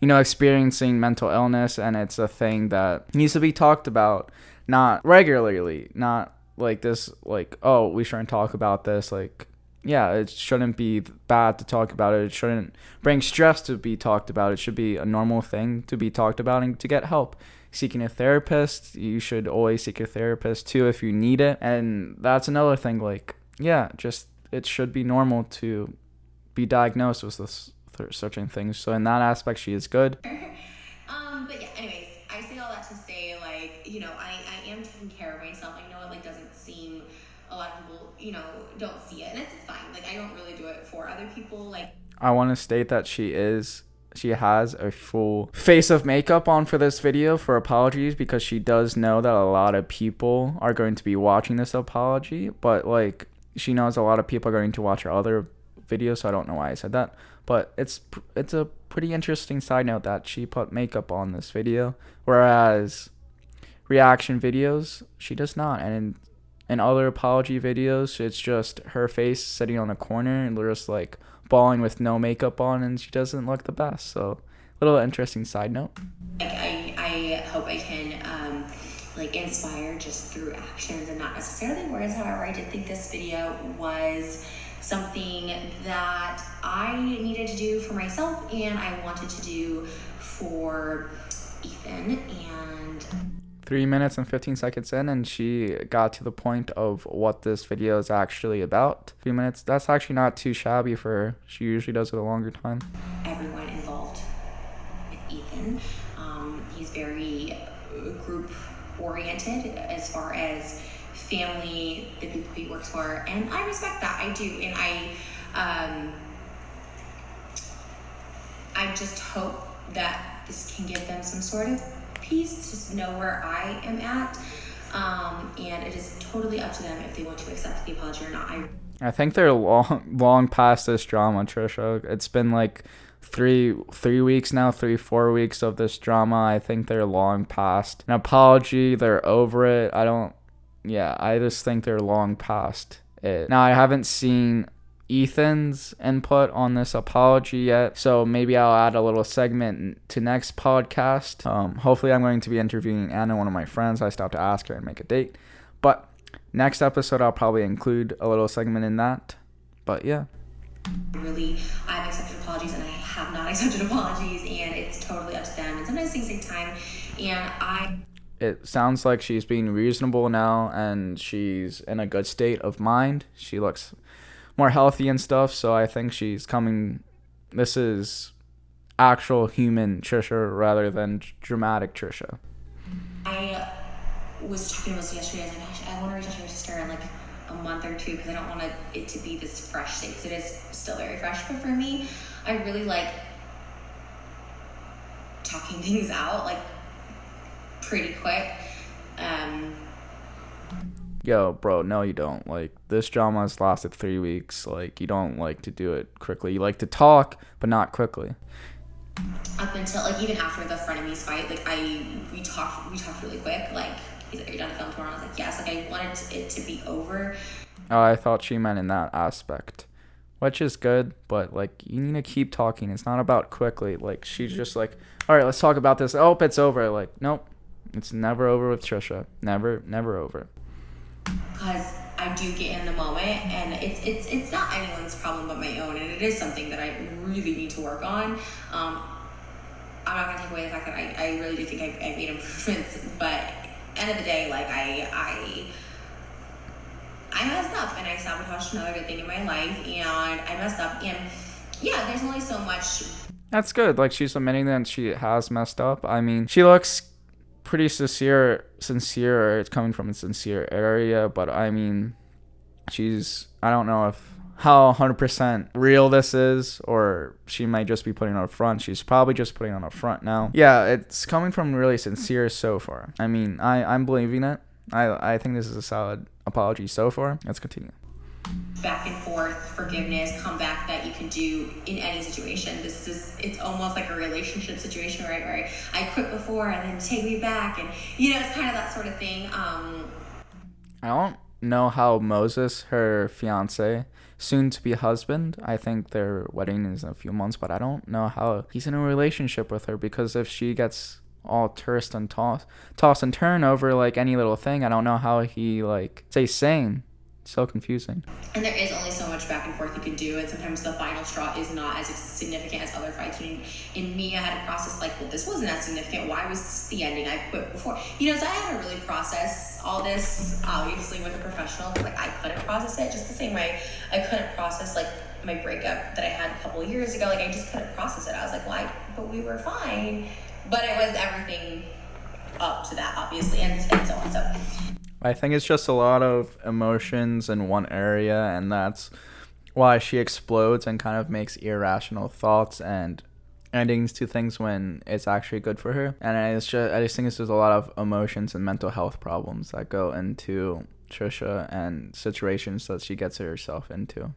experiencing mental illness, and it's a thing that needs to be talked about, not regularly, not like this, like, oh, we shouldn't talk about this. Like, yeah, it shouldn't be bad to talk about it. It shouldn't bring stress to be talked about. It should be a normal thing to be talked about and to get help. Seeking a therapist, you should always seek a therapist too if you need it. And that's another thing, like, yeah, just it should be normal to be diagnosed with this certain things. So in that aspect, she is good. But yeah, anyways, I say all that to say, like, you know, I am taking care of myself. I know it, like, doesn't seem, a lot of people, you know, don't see it, and it's fine. Like, I don't really do it for other people. Like, I want to state that she has a full face of makeup on for this video for apologies, because she does know that a lot of people are going to be watching this apology, but like she knows a lot of people are going to watch her other videos, so I don't know why I said that. But it's a pretty interesting side note that she put makeup on this video, whereas reaction videos she does not. And in other apology videos, it's just her face sitting on a corner and just like bawling with no makeup on, and she doesn't look the best. So little interesting side note. like I hope I can like inspire just through actions and not necessarily words. However, I did think this video was something that I needed to do for myself, and I wanted to do for Ethan. And 3 minutes and 15 seconds in, and she got to the point of what this video is actually about. 3 minutes, that's actually not too shabby for her. She usually does it a longer time. everyone involved with Ethan. He's very group oriented as far as family, the people he works for, and I respect that. I do, and I just hope that this can give them some sort of peace, just know where I am at, and it is totally up to them if they want to accept the apology or not. I think they're long past this drama, Trisha. It's been like three weeks now, 4 weeks of this drama. I think they're long past an apology. They're over it. I just think they're long past it. Now, I haven't seen Ethan's input on this apology yet, so maybe I'll add a little segment to next podcast. Hopefully I'm going to be interviewing Anna, one of my friends. I still have to ask her and make a date, but next episode I'll probably include a little segment in that. But yeah, Really, I've accepted apologies and I have not accepted apologies, and it's totally up to them, and sometimes things take time, and it sounds like she's being reasonable now, and she's in a good state of mind. She looks more healthy and stuff, so I think she's coming. This is actual human Trisha rather than dramatic Trisha. I was talking about this yesterday. I was like, gosh, I want to reach out to your sister in like a month or two, because I don't want it to be this fresh thing, because it is still very fresh. But for me, I really like talking things out like pretty quick. Yo, bro, no, you don't. Like, this drama has lasted 3 weeks. Like, you don't like to do it quickly. You like to talk, but not quickly. Up until like even after the Frenemies fight, like we talked really quick. Like, he's like, "Are you done to film tomorrow?" I was like, "Yes." Like, I wanted it to be over. Oh, I thought she meant in that aspect, which is good, but like, you need to keep talking. It's not about quickly. Like, she's just like, all right, let's talk about this. Oh, it's over. Like, nope, it's never over with Trisha. Never over. Because I do get in the moment, and it's not anyone's problem but my own, and it is something that I really need to work on. I'm not gonna take away the fact that I really do think I've made improvements, but end of the day, like I messed up, and I sabotaged another good thing in my life, and I messed up, and yeah, there's only so much. That's good. Like, she's admitting that she has messed up. I mean, she looks pretty sincere. It's coming from a sincere area, but I mean, I don't know how 100% real this is, or she might just be putting on a front. She's probably just putting on a front now. Yeah, it's coming from really sincere so far. I mean, I'm believing it. I think this is a solid apology so far. Let's continue. Back and forth forgiveness, comeback that you can do in any situation. It's almost like a relationship situation, right, where I quit before and then take me back, and it's kind of that sort of thing. I don't know how Moses, her fiance, soon to be husband, I think their wedding is in a few months, but I don't know how he's in a relationship with her, because if she gets all toss and turn over like any little thing. I don't know how he like stays sane. So confusing. And there is only so much back and forth you can do, and sometimes the final straw is not as significant as other fights. In me, I had to process like, well, this wasn't that significant. Why was this the ending? I quit before. So I had to really process all this, obviously, with a professional, because like I couldn't process it just the same way I couldn't process like my breakup that I had a couple of years ago. Like I just couldn't process it. I was like, well, but we were fine. But it was everything up to that, obviously, and so on. So I think it's just a lot of emotions in one area, and that's why she explodes and kind of makes irrational thoughts and endings to things when it's actually good for her. And I just think it's just a lot of emotions and mental health problems that go into Trisha and situations that she gets herself into.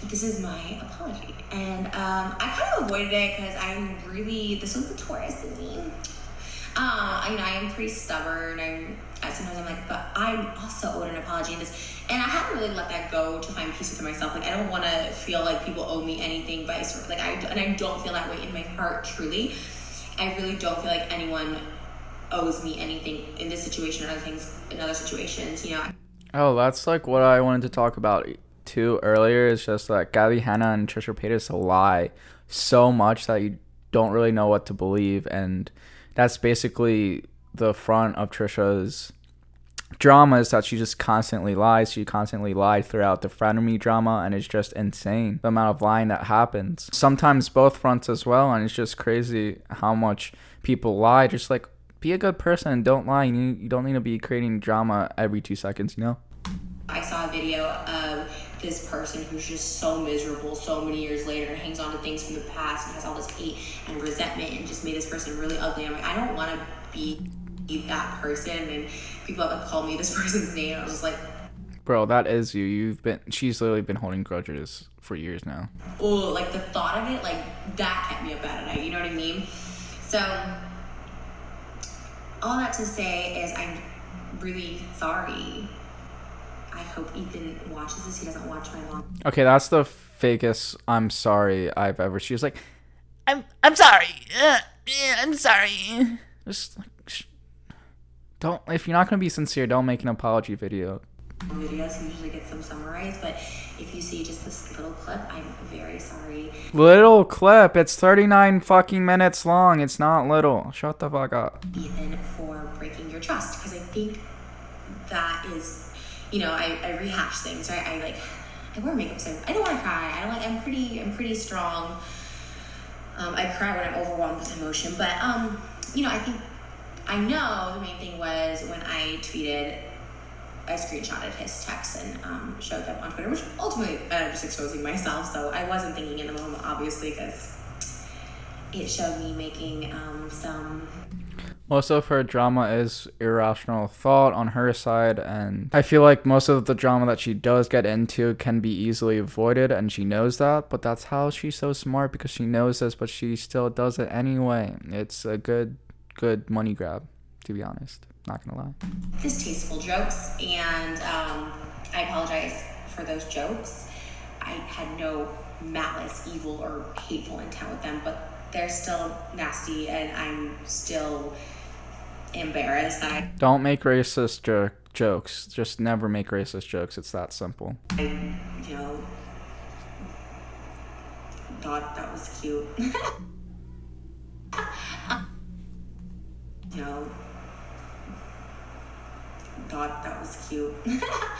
This is my apology, and I kind of avoided it because this was the Taurus in me. I am pretty stubborn. Sometimes I'm like, but I'm also owed an apology in this. And I haven't really let that go to find peace with myself. Like, I don't want to feel like people owe me anything I don't feel that way in my heart, truly. I really don't feel like anyone owes me anything in this situation or other things in other situations, Oh, that's like what I wanted to talk about too earlier. It's just like Gabbie, Hanna, and Trisha Paytas lie so much that you don't really know what to believe, and that's basically the front of Trisha's drama, is that she just constantly lies. She constantly lied throughout the Frenemies drama, and it's just insane the amount of lying that happens. Sometimes both fronts as well, and it's just crazy how much people lie. Just like, be a good person and don't lie. You don't need to be creating drama every 2 seconds, I saw a video of this person who's just so miserable so many years later, hangs on to things from the past and has all this hate and resentment and just made this person really ugly. I'm like, I don't want to be that person, and people have called me this person's name. I was just like, bro, that is you. She's literally been holding grudges for years now. Oh, like the thought of it, like that kept me up at night, you know what I mean? So all that to say is I'm really sorry. I hope Ethan watches this. He doesn't watch my mom. Okay, that's the fakest I'm sorry I've ever. She was like, I'm sorry. Yeah, I'm sorry. Just like, don't. If you're not gonna be sincere, don't make an apology video. Videos, he usually gets them summarized, but if you see just this little clip, I'm very sorry. Little clip? It's 39 fucking minutes long. It's not little. Shut the fuck up. Ethan, for breaking your trust, because I think that is, I rehash things, right? I wear makeup, so I don't want to cry. I'm pretty strong. I cry when I'm overwhelmed with emotion, but I know the main thing was when I screenshotted his texts and showed them on Twitter, which ultimately ended up just exposing myself. So I wasn't thinking in the moment, obviously, because it showed me making some. Most of her drama is irrational thought on her side, and I feel like most of the drama that she does get into can be easily avoided, and she knows that, but that's how she's so smart, because she knows this, but she still does it anyway. It's a good money grab, to be honest. Not gonna lie. Distasteful jokes, and I apologize for those jokes. I had no malice, evil, or hateful intent with them, but they're still nasty, and I'm still embarrassed. Don't make racist jokes. Just never make racist jokes. It's that simple. I, thought that was cute. Thought that was cute.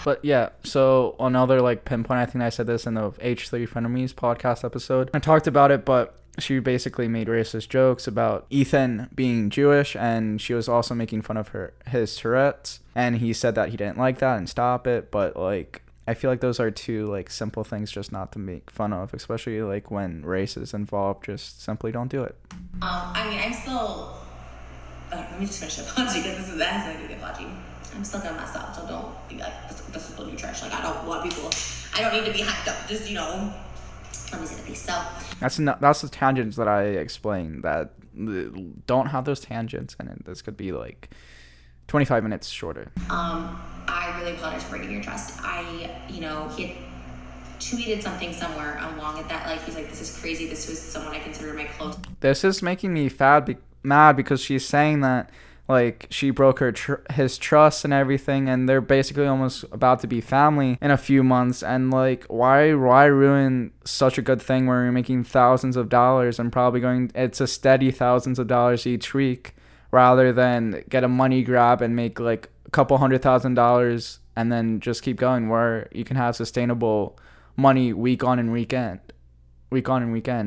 But yeah, so another pinpoint, I think I said this in the H3 Frenemies podcast episode. I talked about it, but she basically made racist jokes about Ethan being Jewish, and she was also making fun of his Tourette's, and he said that he didn't like that and stop it. But I feel like those are two simple things just not to make fun of, especially when race is involved. Just simply don't do it. I'm still. Let me just finish the apology, because that has nothing to do with the apology. I'm still gonna mess up, so don't be like, this is new trash. I don't want people. I don't need to be hyped up. Just let me say the piece. So that's the tangents that I explained. That don't have those tangents, and this could be 25 minutes shorter. I really apologize for breaking your trust. He had tweeted something somewhere along at that, like, he's like, this is crazy, this was someone I consider my close. This is making me mad because she's saying that, like, she broke his trust and everything, and they're basically almost about to be family in a few months. And, like, why ruin such a good thing where you're making thousands of dollars and probably it's a steady thousands of dollars each week, rather than get a money grab and make like a couple $100,000 and then just keep going, where you can have sustainable money week on and weekend.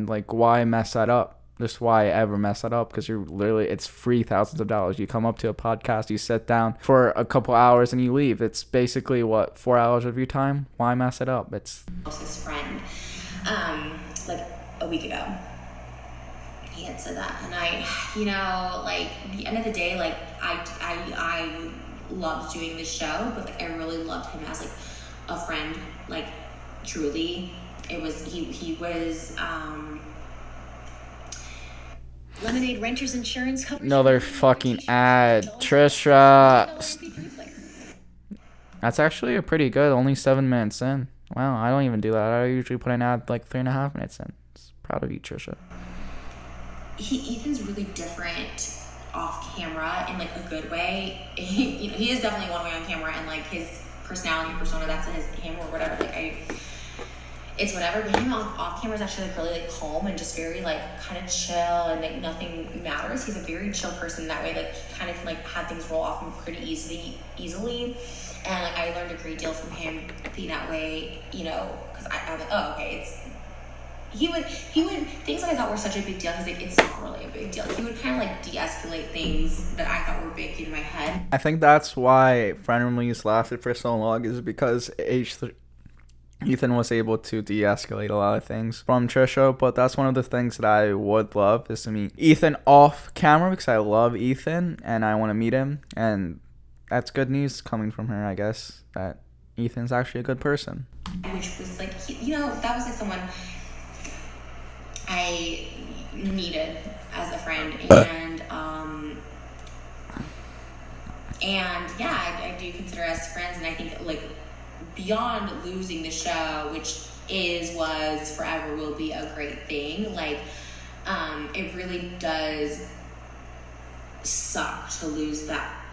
Like, why mess that up? Just why ever mess that up? Because it's free thousands of dollars. You come up to a podcast, you sit down for a couple hours and you leave. It's basically 4 hours of your time. Why mess it up? It's closest friend, like a week ago. He had said that, and I, like, at the end of the day, like, I loved doing this show, but like, I really loved him as like a friend, like, truly. It was he was Lemonade Renters Insurance Company. another fucking ad. Trisha. That's actually a pretty good. Only 7 minutes in. Wow, I don't even do that. I usually put an ad like 3.5 minutes in. Proud of you, Trisha. Ethan's really different off camera in like a good way. He is definitely one way on camera, and like his personality persona, that's him or whatever. Like it's whatever. But him off camera is actually like really like calm and just very like kind of chill, and like nothing matters. He's a very chill person that way. Like he kind of can like have things roll off him pretty easily. And like I learned a great deal from him being that way. Because I'm like, oh, okay, He would things that I thought were such a big deal. He's like, it's not really a big deal. He would kind of like de-escalate things that I thought were big in my head. I think that's why Frenemies lasted for so long, is because Ethan was able to de-escalate a lot of things from Trisha. But that's one of the things that I would love, is to meet Ethan off camera, because I love Ethan and I want to meet him. And that's good news coming from her, I guess, that Ethan's actually a good person. Which was like, that was like someone I needed as a friend, and yeah, I do consider us friends, and I think like beyond losing the show, which was forever will be a great thing, like it really does suck to lose that,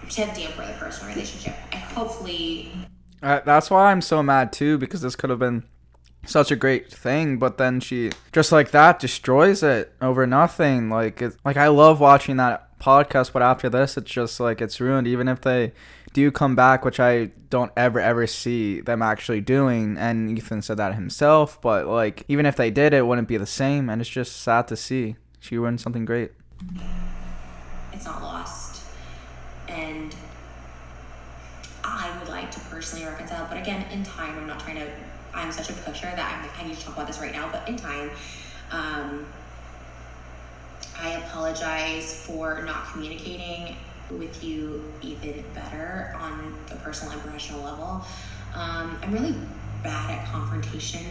to damper the personal relationship. That's why I'm so mad too, because this could have been such a great thing, but then she just like that destroys it over nothing. Like I love watching that podcast, but after this it's just like it's ruined. Even if they do come back, which I don't ever see them actually doing, and Ethan said that himself, but like even if they did, it wouldn't be the same, and it's just sad to see. She ruined something great. It's not lost, and I would like to personally reconcile, but again, in time. I'm such a pusher that I'm like, I need to talk about this right now, but in time, I apologize for not communicating with you even better on a personal and professional level. I'm really bad at confrontation.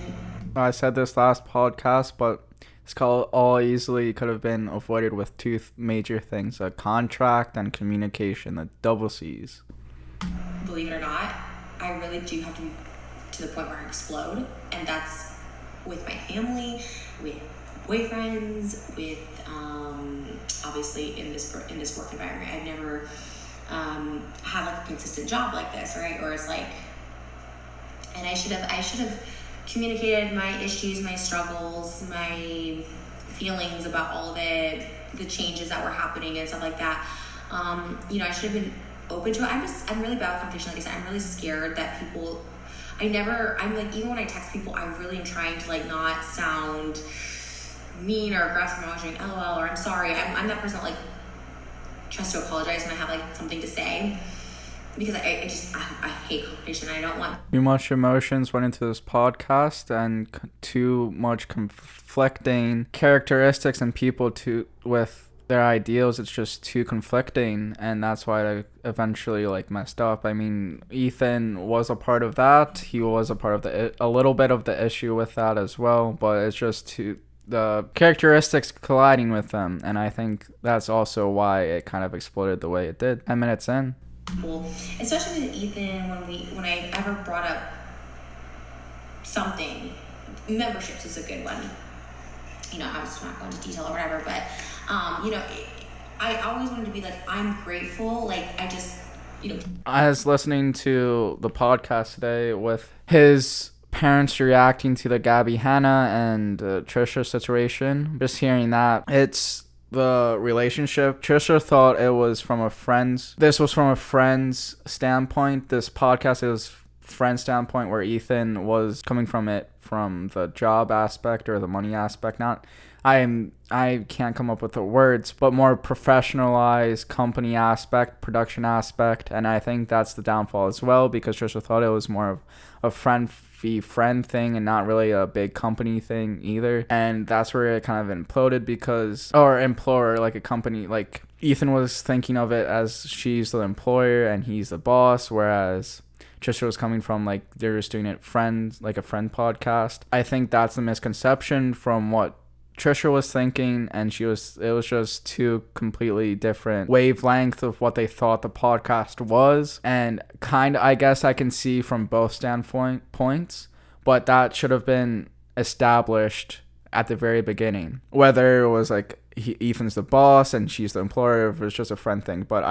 I said this last podcast, but it's all easily could have been avoided with two major things: a contract and communication, the double C's. Believe it or not, I really do have to the point where I explode, and that's with my family, with boyfriends, with obviously in this work environment. I've never had like a consistent job like this, right? Or it's like, and I should have communicated my issues, my struggles, my feelings about all of it, the changes that were happening and stuff like that. I should have been open to it. I'm really bad with competition, like I said. I'm really scared that people. I'm like, even when I text people, I really am trying to like not sound mean or aggressive. I'm saying LOL or I'm sorry. I'm that person that like tries to apologize when I have like something to say, because I hate competition. I don't want too much emotions went into this podcast, and too much conflicting characteristics and people with their ideals. It's just too conflicting, and that's why I eventually like messed up. I mean, Ethan was a part of that. He was a part of a little bit of the issue with that as well, but it's just the characteristics colliding with them, and I think that's also why it kind of exploded the way it did 10 minutes in. Especially with Ethan, when I ever brought up something. Memberships is a good one. You know, I was not going into detail or whatever, but, you know, I always wanted to be like, I'm grateful. Like, I just, you know. I was listening to the podcast today with his parents reacting to the Gabbie, Hanna, and Trisha situation. Just hearing that, it's the relationship. Trisha thought it was from a friend's. This was from a friend's standpoint. This podcast is friend standpoint, where Ethan was coming from it from the job aspect or the money aspect. Not, I can't come up with the words, but more professionalized company aspect, production aspect, and I think that's the downfall as well, because Trisha thought it was more of a friend thing and not really a big company thing either, and that's where it kind of imploded, like a company, like Ethan was thinking of it as she's the employer and he's the boss, whereas Trisha was coming from like they're just doing it like a friend podcast. I think that's the misconception from what Trisha was thinking, and it was just two completely different wavelengths of what they thought the podcast was, and kind of, I guess I can see from both standpoints, but that should have been established at the very beginning, whether it was like Ethan's the boss and she's the employer, or if it was just a friend thing. But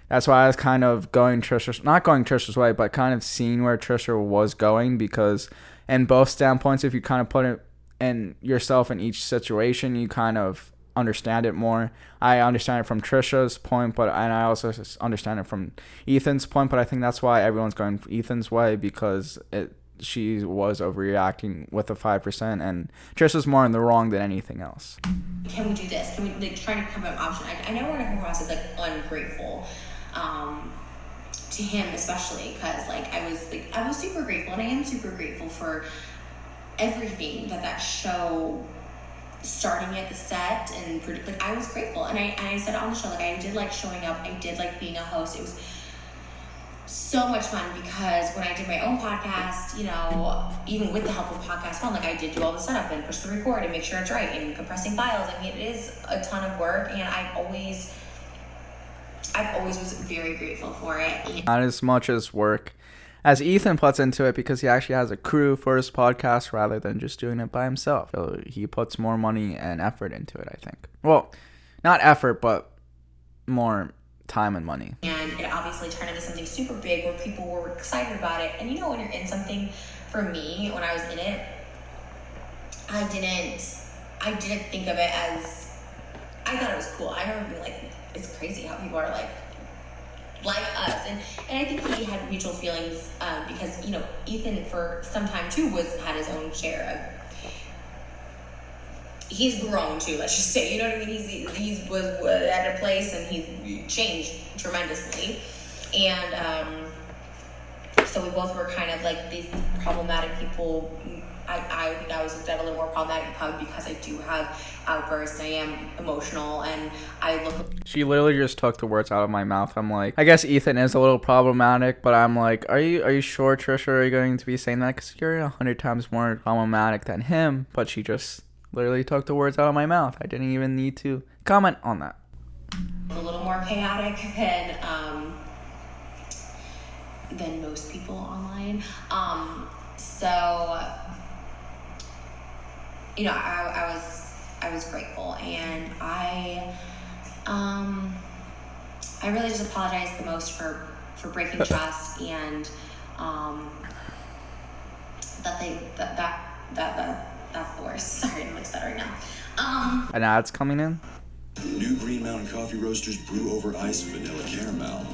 that's why I was kind of not going Trisha's way, but kind of seeing where Trisha was going, because in both standpoints, if you kind of put it in yourself in each situation, you kind of understand it more. I understand it from Trisha's point, and I also understand it from Ethan's point, but I think that's why everyone's going Ethan's way, because she was overreacting with the 5%, and Trisha's more in the wrong than anything else. Can we do this? Can we, like, try to come up with an option? I never want to come across as like ungrateful to him, especially because like I was super grateful, and I am super grateful for everything that show, starting at the set and like I was grateful, and I said on the show, like I did like showing up, I did like being a host. It was so much fun, because when I did my own podcast, you know, even with the help of Podcast Fun, like I did do all the setup and push the record and make sure it's right and compressing files. I mean, it is a ton of work, and I've always was very grateful for it. Not as much as work as Ethan puts into it, because he actually has a crew for his podcast rather than just doing it by himself. So he puts more money and effort into it, I think. Well, not effort, but more time and money. And it obviously turned into something super big where people were excited about it. And you know, when you're in something, for me, when I was in it, I didn't think of it as, I thought it was cool. I remember being like, it's crazy how people are like us, and I think he had mutual feelings, because, you know, Ethan for some time too had his own share of, he's grown too, let's just say, you know what I mean, he was at a place and he changed tremendously, and so we both were kind of like these problematic people. I think I was looked at a little more problematic probably because I do have outbursts and I am emotional, and I look. She literally just took the words out of my mouth. I'm like, I guess Ethan is a little problematic, but I'm like, are you sure, Trisha, are you going to be saying that? Because you're 100 times more problematic than him. But she just literally took the words out of my mouth. I didn't even need to comment on that. A little more chaotic than most people online. So, you know, I was grateful, and I really just apologize the most for breaking trust, and that's the worst. Sorry, I'm upset right now. An ad's coming in. New Green Mountain Coffee Roasters brew over ice vanilla caramel.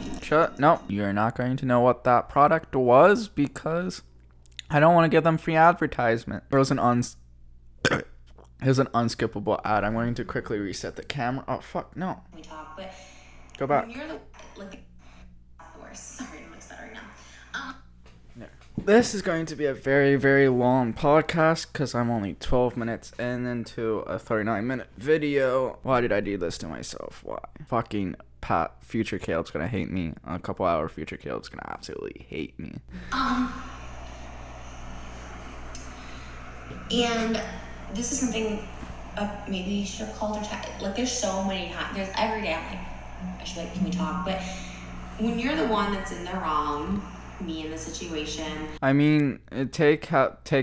No, you're not going to know what that product was, because I don't want to give them free advertisement. It was an unskippable ad. I'm going to quickly reset the camera. Oh fuck, no. We talk, but go back. You're the worst. Sorry, I'm upset right now. This is going to be a very, very long podcast because I'm only 12 minutes into a 39-minute video. Why did I do this to myself? Why? Fucking future Caleb's gonna hate me. A couple hour future Caleb's gonna absolutely hate me. And this is something maybe you should have called her. Like, there's so many times. There's every day I'm like, I should be like, can we talk? But when you're the one that's in the wrong, me in the situation. I mean, take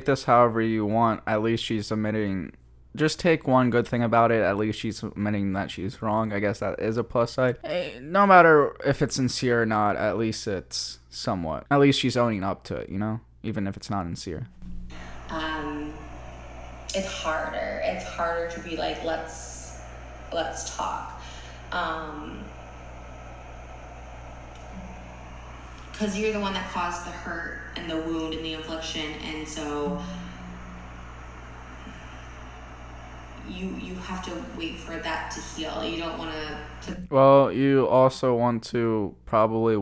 this however you want. At least she's admitting. Just take one good thing about it. At least she's admitting that she's wrong. I guess that is a plus side. No matter if it's sincere or not, at least it's somewhat. At least she's owning up to it, you know? Even if it's not sincere. It's harder. It's harder to be like, let's talk. Because you're the one that caused the hurt and the wound and the affliction, and so you have to wait for that to heal. You don't want to. Well, you also want to probably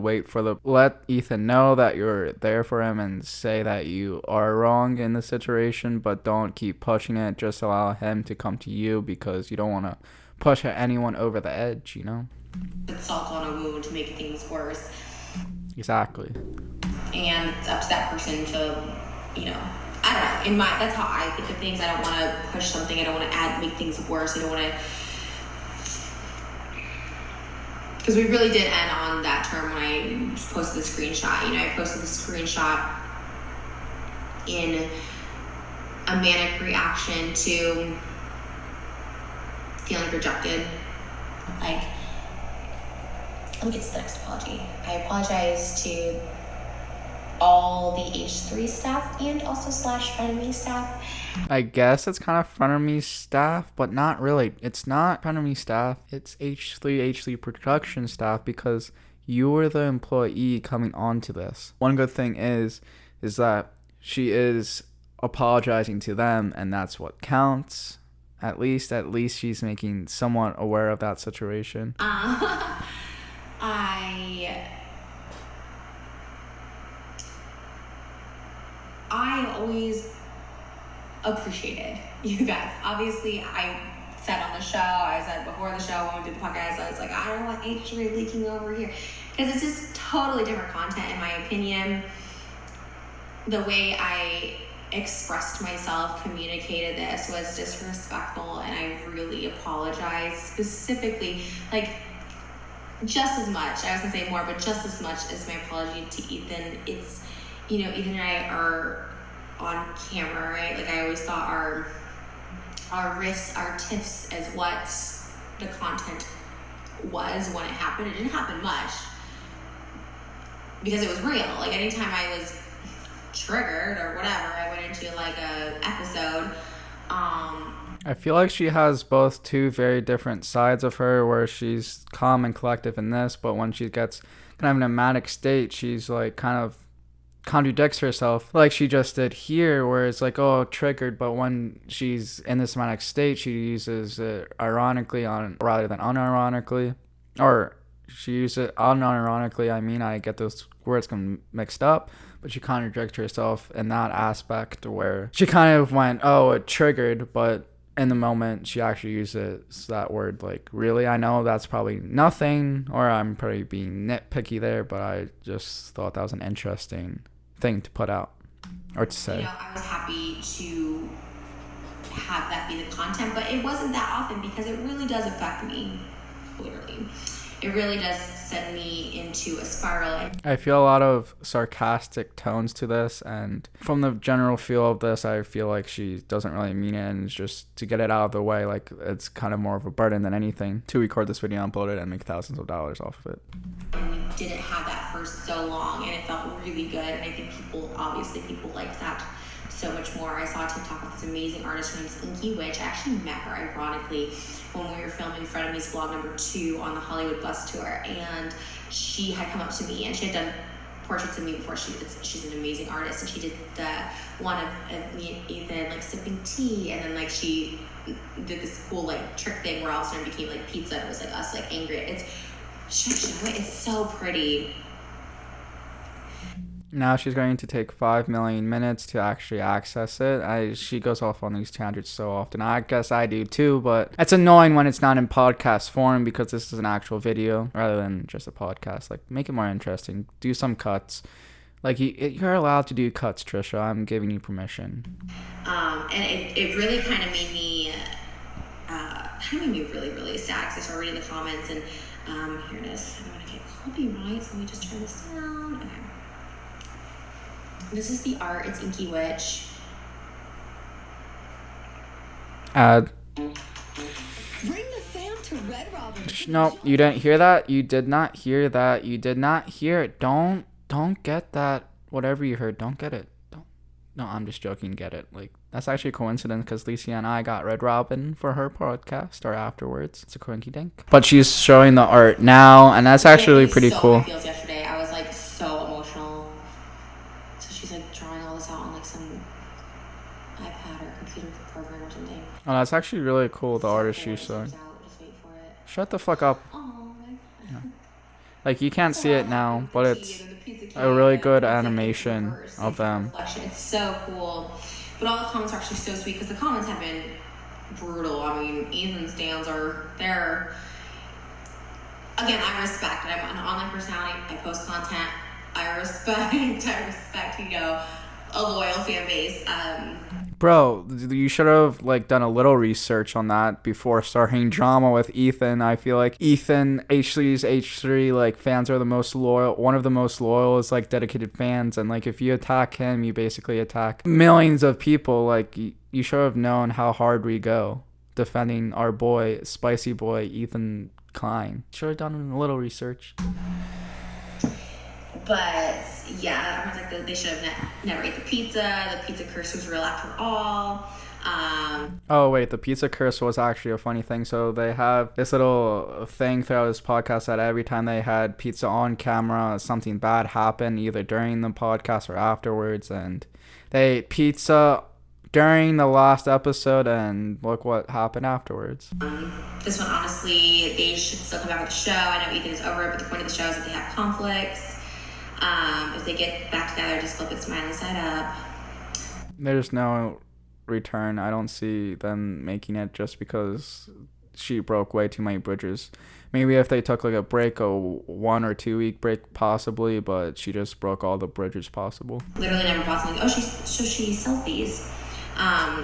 let Ethan know that you're there for him and say that you are wrong in the situation, but don't keep pushing it. Just allow him to come to you, because you don't want to push anyone over the edge, you know? Put salt on a wound to make things worse. Exactly. And it's up to that person to, I don't know. That's how I think of things. I don't want to push something. I don't want to make things worse. I don't want to. Because we really did end on that term when I posted the screenshot. I posted the screenshot in a manic reaction to feeling rejected. Like, let me get to the next apology. I apologize to all the H3 staff and also /Frenemies staff. I guess it's kind of Frenemies staff, but not really. It's not Frenemies staff. It's H3 production staff, because you were the employee coming onto this. One good thing is that she is apologizing to them, and that's what counts. At least she's making someone aware of that situation. I always appreciated you guys. Obviously, I said on the show, I said before the show when we did the podcast, I was like, I don't want H3 leaking over here. Because it's just totally different content, in my opinion. The way I expressed myself, communicated this, was disrespectful, and I really apologize. Specifically, just as much, I was gonna say more, but just as much as my apology to Ethan. It's, Ethan and I are on camera, right? I always thought our risks, our tips as what the content was when it happened. It didn't happen much because it was real. Anytime I was triggered or whatever, I went into a episode. I feel like she has both two very different sides of her, where she's calm and collective in this, but when she gets kind of in a manic state, she's kind of contradicts herself, like she just did here, where it's triggered, but when she's in this manic state, she uses it ironically rather than unironically, or she uses it unironically. I get those words mixed up, but she contradicts herself in that aspect, where she kind of went, it triggered, but in the moment she actually uses that word really. I know that's probably nothing, or I'm probably being nitpicky there, but I just thought that was an interesting thing to put out or to say. I was happy to have that be the content, but it wasn't that often, because it really does affect me, literally. It really does send me into a spiral. I feel a lot of sarcastic tones to this, and from the general feel of this, I feel like she doesn't really mean it, and it's just to get it out of the way. It's kind of more of a burden than anything to record this video, upload it, and make thousands of dollars off of it. And we didn't have that for so long, and it felt really good, and I think people liked that so much more. I saw a TikTok of this amazing artist named Inky, which I actually met her ironically when we were filming Frenemies vlog number 2 on the Hollywood bus tour, and she had come up to me, and she had done portraits of me before. She's an amazing artist, and she did the one of me and Ethan sipping tea, and then she did this cool trick thing where all of a sudden it became pizza, and it was us angry. It's so pretty. Now she's going to take 5 million minutes to actually access it. She goes off on these tangents so often. I guess I do too, but it's annoying when it's not in podcast form, because this is an actual video rather than just a podcast. Make it more interesting. Do some cuts. You're allowed to do cuts, Trisha. I'm giving you permission. And it really kind of made me really, really sad, because I started reading the comments, and here it is. I don't want to get copyright, so let me just turn this down. Okay. This is the art. It's Inky Witch. Ad. Bring the fam to Red Robin. No, you didn't hear that. You did not hear that. You did not hear it. Don't get that. Whatever you heard, don't get it. Don't. No, I'm just joking. Get it. Like, that's actually a coincidence because Lisa and I got Red Robin for her podcast or afterwards. It's a coinky dink. But she's showing the art now, and that's actually pretty cool. My feels yesterday. I was like so emotional. So she's like drawing all this out on like some iPad or computer program or something. Oh, that's actually really cool. The artist she's showing. Shut the fuck up. Yeah. Like, you can't see it now, but it's a really good animation of them. It's so cool. But all the comments are actually so sweet because the comments have been brutal. I mean, Ethan's stands are there. Again, I respect. I'm an online personality. I post content. I respect, a loyal fan base. Bro, you should have like done a little research on that before starting drama with Ethan. I feel like Ethan, H3's H3, like fans are the most loyal. One of the most loyal is like dedicated fans, and like if you attack him, you basically attack millions of people. Like you should have known how hard we go defending our boy, spicy boy, Ethan Klein. Should have done a little research. But yeah, everyone's like they should have never ate the pizza. The pizza curse was real after all. Oh wait, the pizza curse was actually a funny thing. So they have this little thing throughout this podcast that every time they had pizza on camera, something bad happened either during the podcast or afterwards, and they ate pizza during the last episode, and look what happened afterwards. This one, honestly, they should still come back with the show. I know Ethan is over it, but the point of the show is that they have conflicts. If they get back together, just flip it smiley side up. There's no return. I don't see them making it just because she broke way too many bridges. Maybe if they took like a break, a 1 or 2 week break possibly, but she just broke all the bridges possible. Literally never bought something. Oh, she selfies.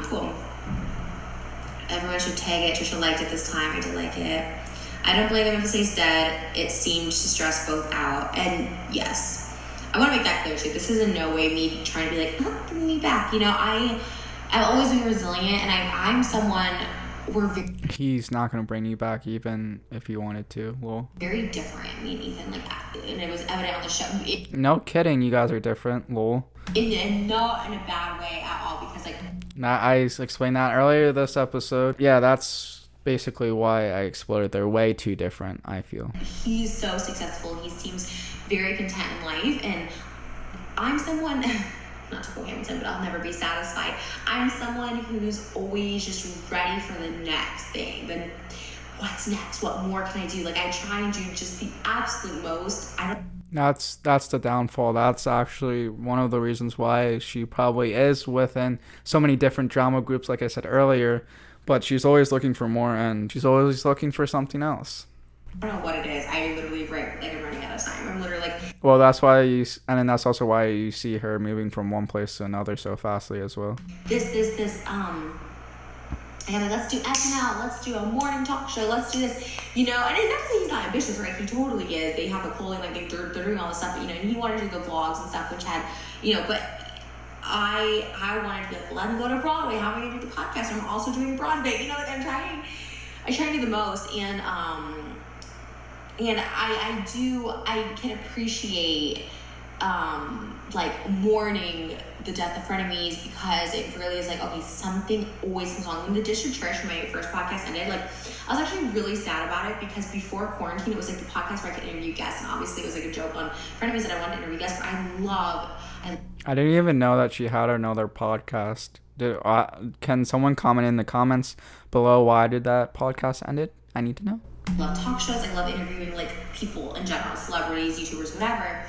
Cool. Everyone should tag it. Trisha liked it this time. I did like it. I don't blame them if he's dead. It seemed to stress both out. And yes, I want to make that clear too. This is in no way me trying to be like, oh, give me back. You know, I've always been resilient, and I'm someone. He's not gonna bring you back even if he wanted to. Well, very different. Me and Ethan, like, and it was evident on the show. No kidding, you guys are different. Lol. And not in a bad way at all, because like. I explained that earlier this episode. Yeah, that's basically why I exploded. They're way too different, I feel. He's so successful. He seems very content in life, and I'm someone. Not to quote Hamilton, but I'll never be satisfied. I'm someone who's always just ready for the next thing. Then what's next? What more can I do? Like, I try and do just the absolute most. That's the downfall. That's actually one of the reasons why she probably is within so many different drama groups, like I said earlier. But she's always looking for more, and she's always looking for something else. I don't know what it is. I literally I'm running out of time. I'm literally like. Well, that's why and then that's also why you see her moving from one place to another so fastly as well. Let's do SNL, let's do a morning talk show, let's do this, you know, and it's not to say he's not ambitious, right? He totally is. They have a clothing, like they're doing all this stuff, but, you know, and he wanted to do the vlogs and stuff, which had, you know, but I wanted to be like, let me go to Broadway, how am I gonna do the podcast? I'm also doing Broadway, you know, like I try to do the most, and I can appreciate like mourning the death of Frenemies, because it really is like, okay, something always comes on. When the Dish with Trish, my first podcast ended, like I was actually really sad about it, because before quarantine it was like the podcast where I could interview guests, and obviously it was like a joke on Frenemies that I wanted to interview guests, but I didn't even know that she had another podcast. Can someone comment in the comments below why did that podcast ended? I need to know. I love talk shows. I love interviewing like people in general, celebrities, YouTubers, whatever.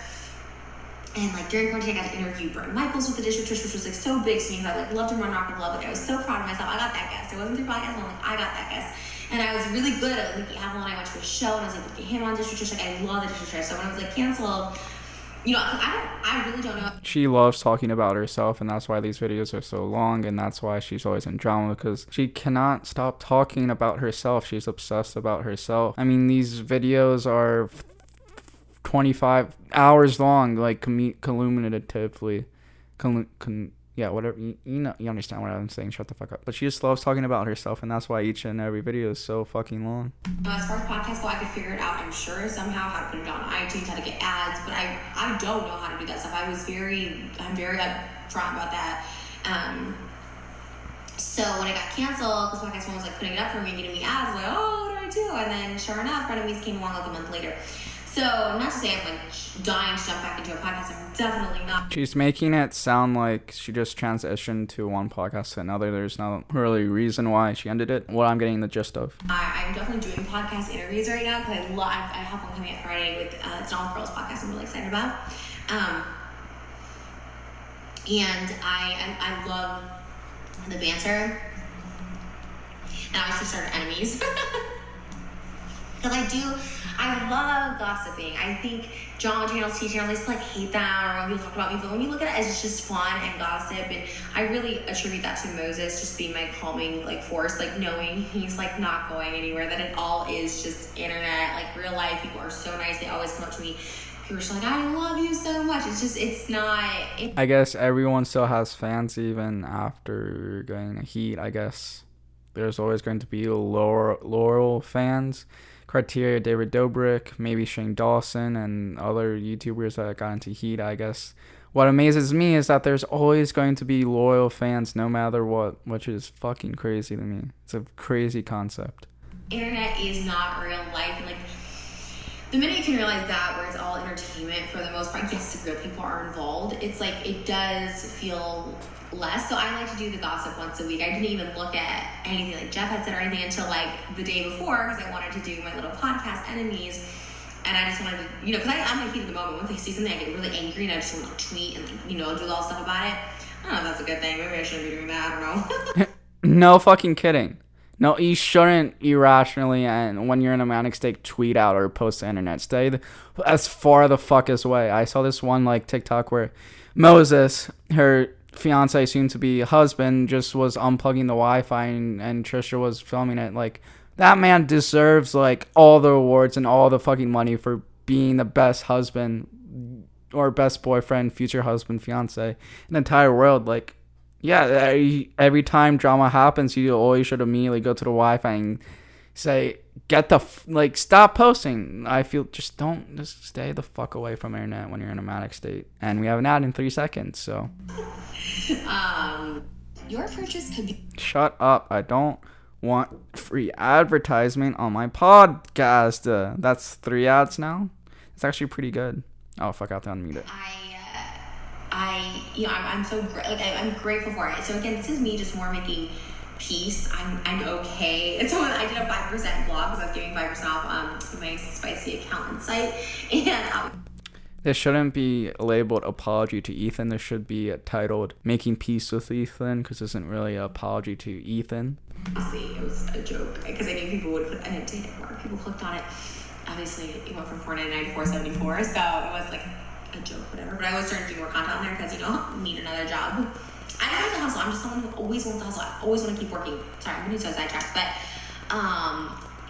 And like during quarantine, I got to interview Brian Michaels with the Dish with Trish, which was like so big to me. I like loved him on Rock of Love. Like I was so proud of myself. I got that guest. It wasn't through podcast. I'm like, I got that guest. And I was really good at like Mickey Avalon. I went to a show and I was able to get him on Dish with Trish. Like I love the Dish with Trish. So when I was like canceled, you know, I really don't know. She loves talking about herself, and that's why these videos are so long, and that's why she's always in drama, because she cannot stop talking about herself. She's obsessed about herself. I mean, these videos are 25 hours long, like cumulatively. yeah, whatever, you know, you understand what I'm saying, shut the fuck up. But she just loves talking about herself, and that's why each and every video is so fucking long. As far as podcasts go, I could figure it out, I'm sure, somehow, how to put it on iTunes, how to get ads, but I don't know how to do that stuff. I'm very upfront about that. So when it got canceled, because Podcast One was like putting it up for me, getting me ads, I was like, oh, what do I do? And then sure enough, Frenemies came along like a month later. So not to say I'm like dying to jump back into a podcast. I'm definitely not. She's making it sound like she just transitioned to one podcast to another. There's no really reason why she ended it. What I'm getting the gist of. I'm definitely doing podcast interviews right now because I have one coming up Friday with it's an All Girls podcast. I'm really excited about. And I love the banter. And I obviously started Enemies. Because I love gossiping. I think drama channels, TV channels, I just like hate that, or when people talk about me, but when you look at it, it's just fun and gossip, and I really attribute that to Moses just being my calming like force, like knowing he's like not going anywhere, that it all is just internet, like real life. People are so nice, they always come up to me. People are just like, I love you so much. It's not. I guess everyone still has fans even after getting a heat. I guess there's always going to be loyal fans. Criteria, David Dobrik, maybe Shane Dawson, and other YouTubers that got into heat. I guess what amazes me is that there's always going to be loyal fans no matter what, which is fucking crazy to me. It's a crazy concept. Internet is not real life. And like, the minute you can realize that, where it's all entertainment for the most part, yes, the real people are involved, it's like, it does feel less. So I like to do the gossip once a week. I didn't even look at anything like Jeff had said or anything until like the day before, because I wanted to do my little podcast, Enemies, and I just wanted to, you know, because I'm like heat of the moment. Once I see something, I get really angry and I just want to tweet and, like, you know, do all stuff about it. I don't know if that's a good thing. Maybe I shouldn't be doing that. I don't know. No fucking kidding. No, you shouldn't irrationally, and when you're in a manic state, tweet out or post to the internet. Stay as far the fuck as away. I saw this one like TikTok where Moses, her fiance, soon to be husband, just was unplugging the Wi-Fi, and Trisha was filming it. Like, that man deserves like all the awards and all the fucking money for being the best husband or best boyfriend, future husband, fiance in the entire world. Like, yeah, every time drama happens, you always should immediately go to the Wi-Fi and say, stop posting. I feel just stay the fuck away from internet when you're in a manic state. And we have an ad in 3 seconds, so. Your purchase could be. Shut up. I don't want free advertisement on my podcast. That's 3 ads now. It's actually pretty good. Oh, fuck, I have to unmute it. I'm so I'm grateful for it. So again, this is me just more making peace. I'm okay. And so I did a 5% vlog because I was giving 5% off my spicy accountant site, and this shouldn't be labeled apology to Ethan. This should be titled making peace with Ethan, because this isn't really an apology to Ethan. Obviously, it was a joke because I knew people would click, and it did. More people clicked on it. Obviously, it went from $4.99 to $4.74, so it was like a joke, whatever. But I was starting to do more content on there because, you know, need another job. I don't like to hustle. I'm just someone who always wants to hustle. I always want to keep working. Sorry, I'm getting so sidetracked. But,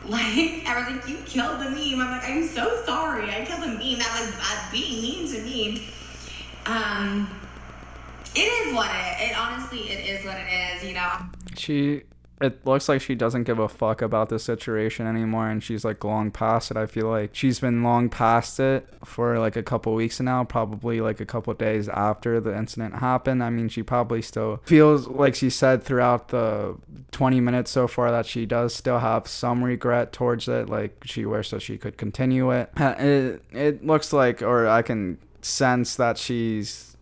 like, I was like, you killed the meme. I'm like, I'm so sorry. I killed the meme. That was being mean to me. It is what it honestly, it is what it is, you know. It looks like she doesn't give a fuck about this situation anymore, and she's like long past it. I feel like she's been long past it for like a couple weeks now, probably like a couple days after the incident happened. I mean, she probably still feels, like she said throughout the 20 minutes so far, that she does still have some regret towards it. Like, she wished that she could continue it. It looks like, or I can sense that she's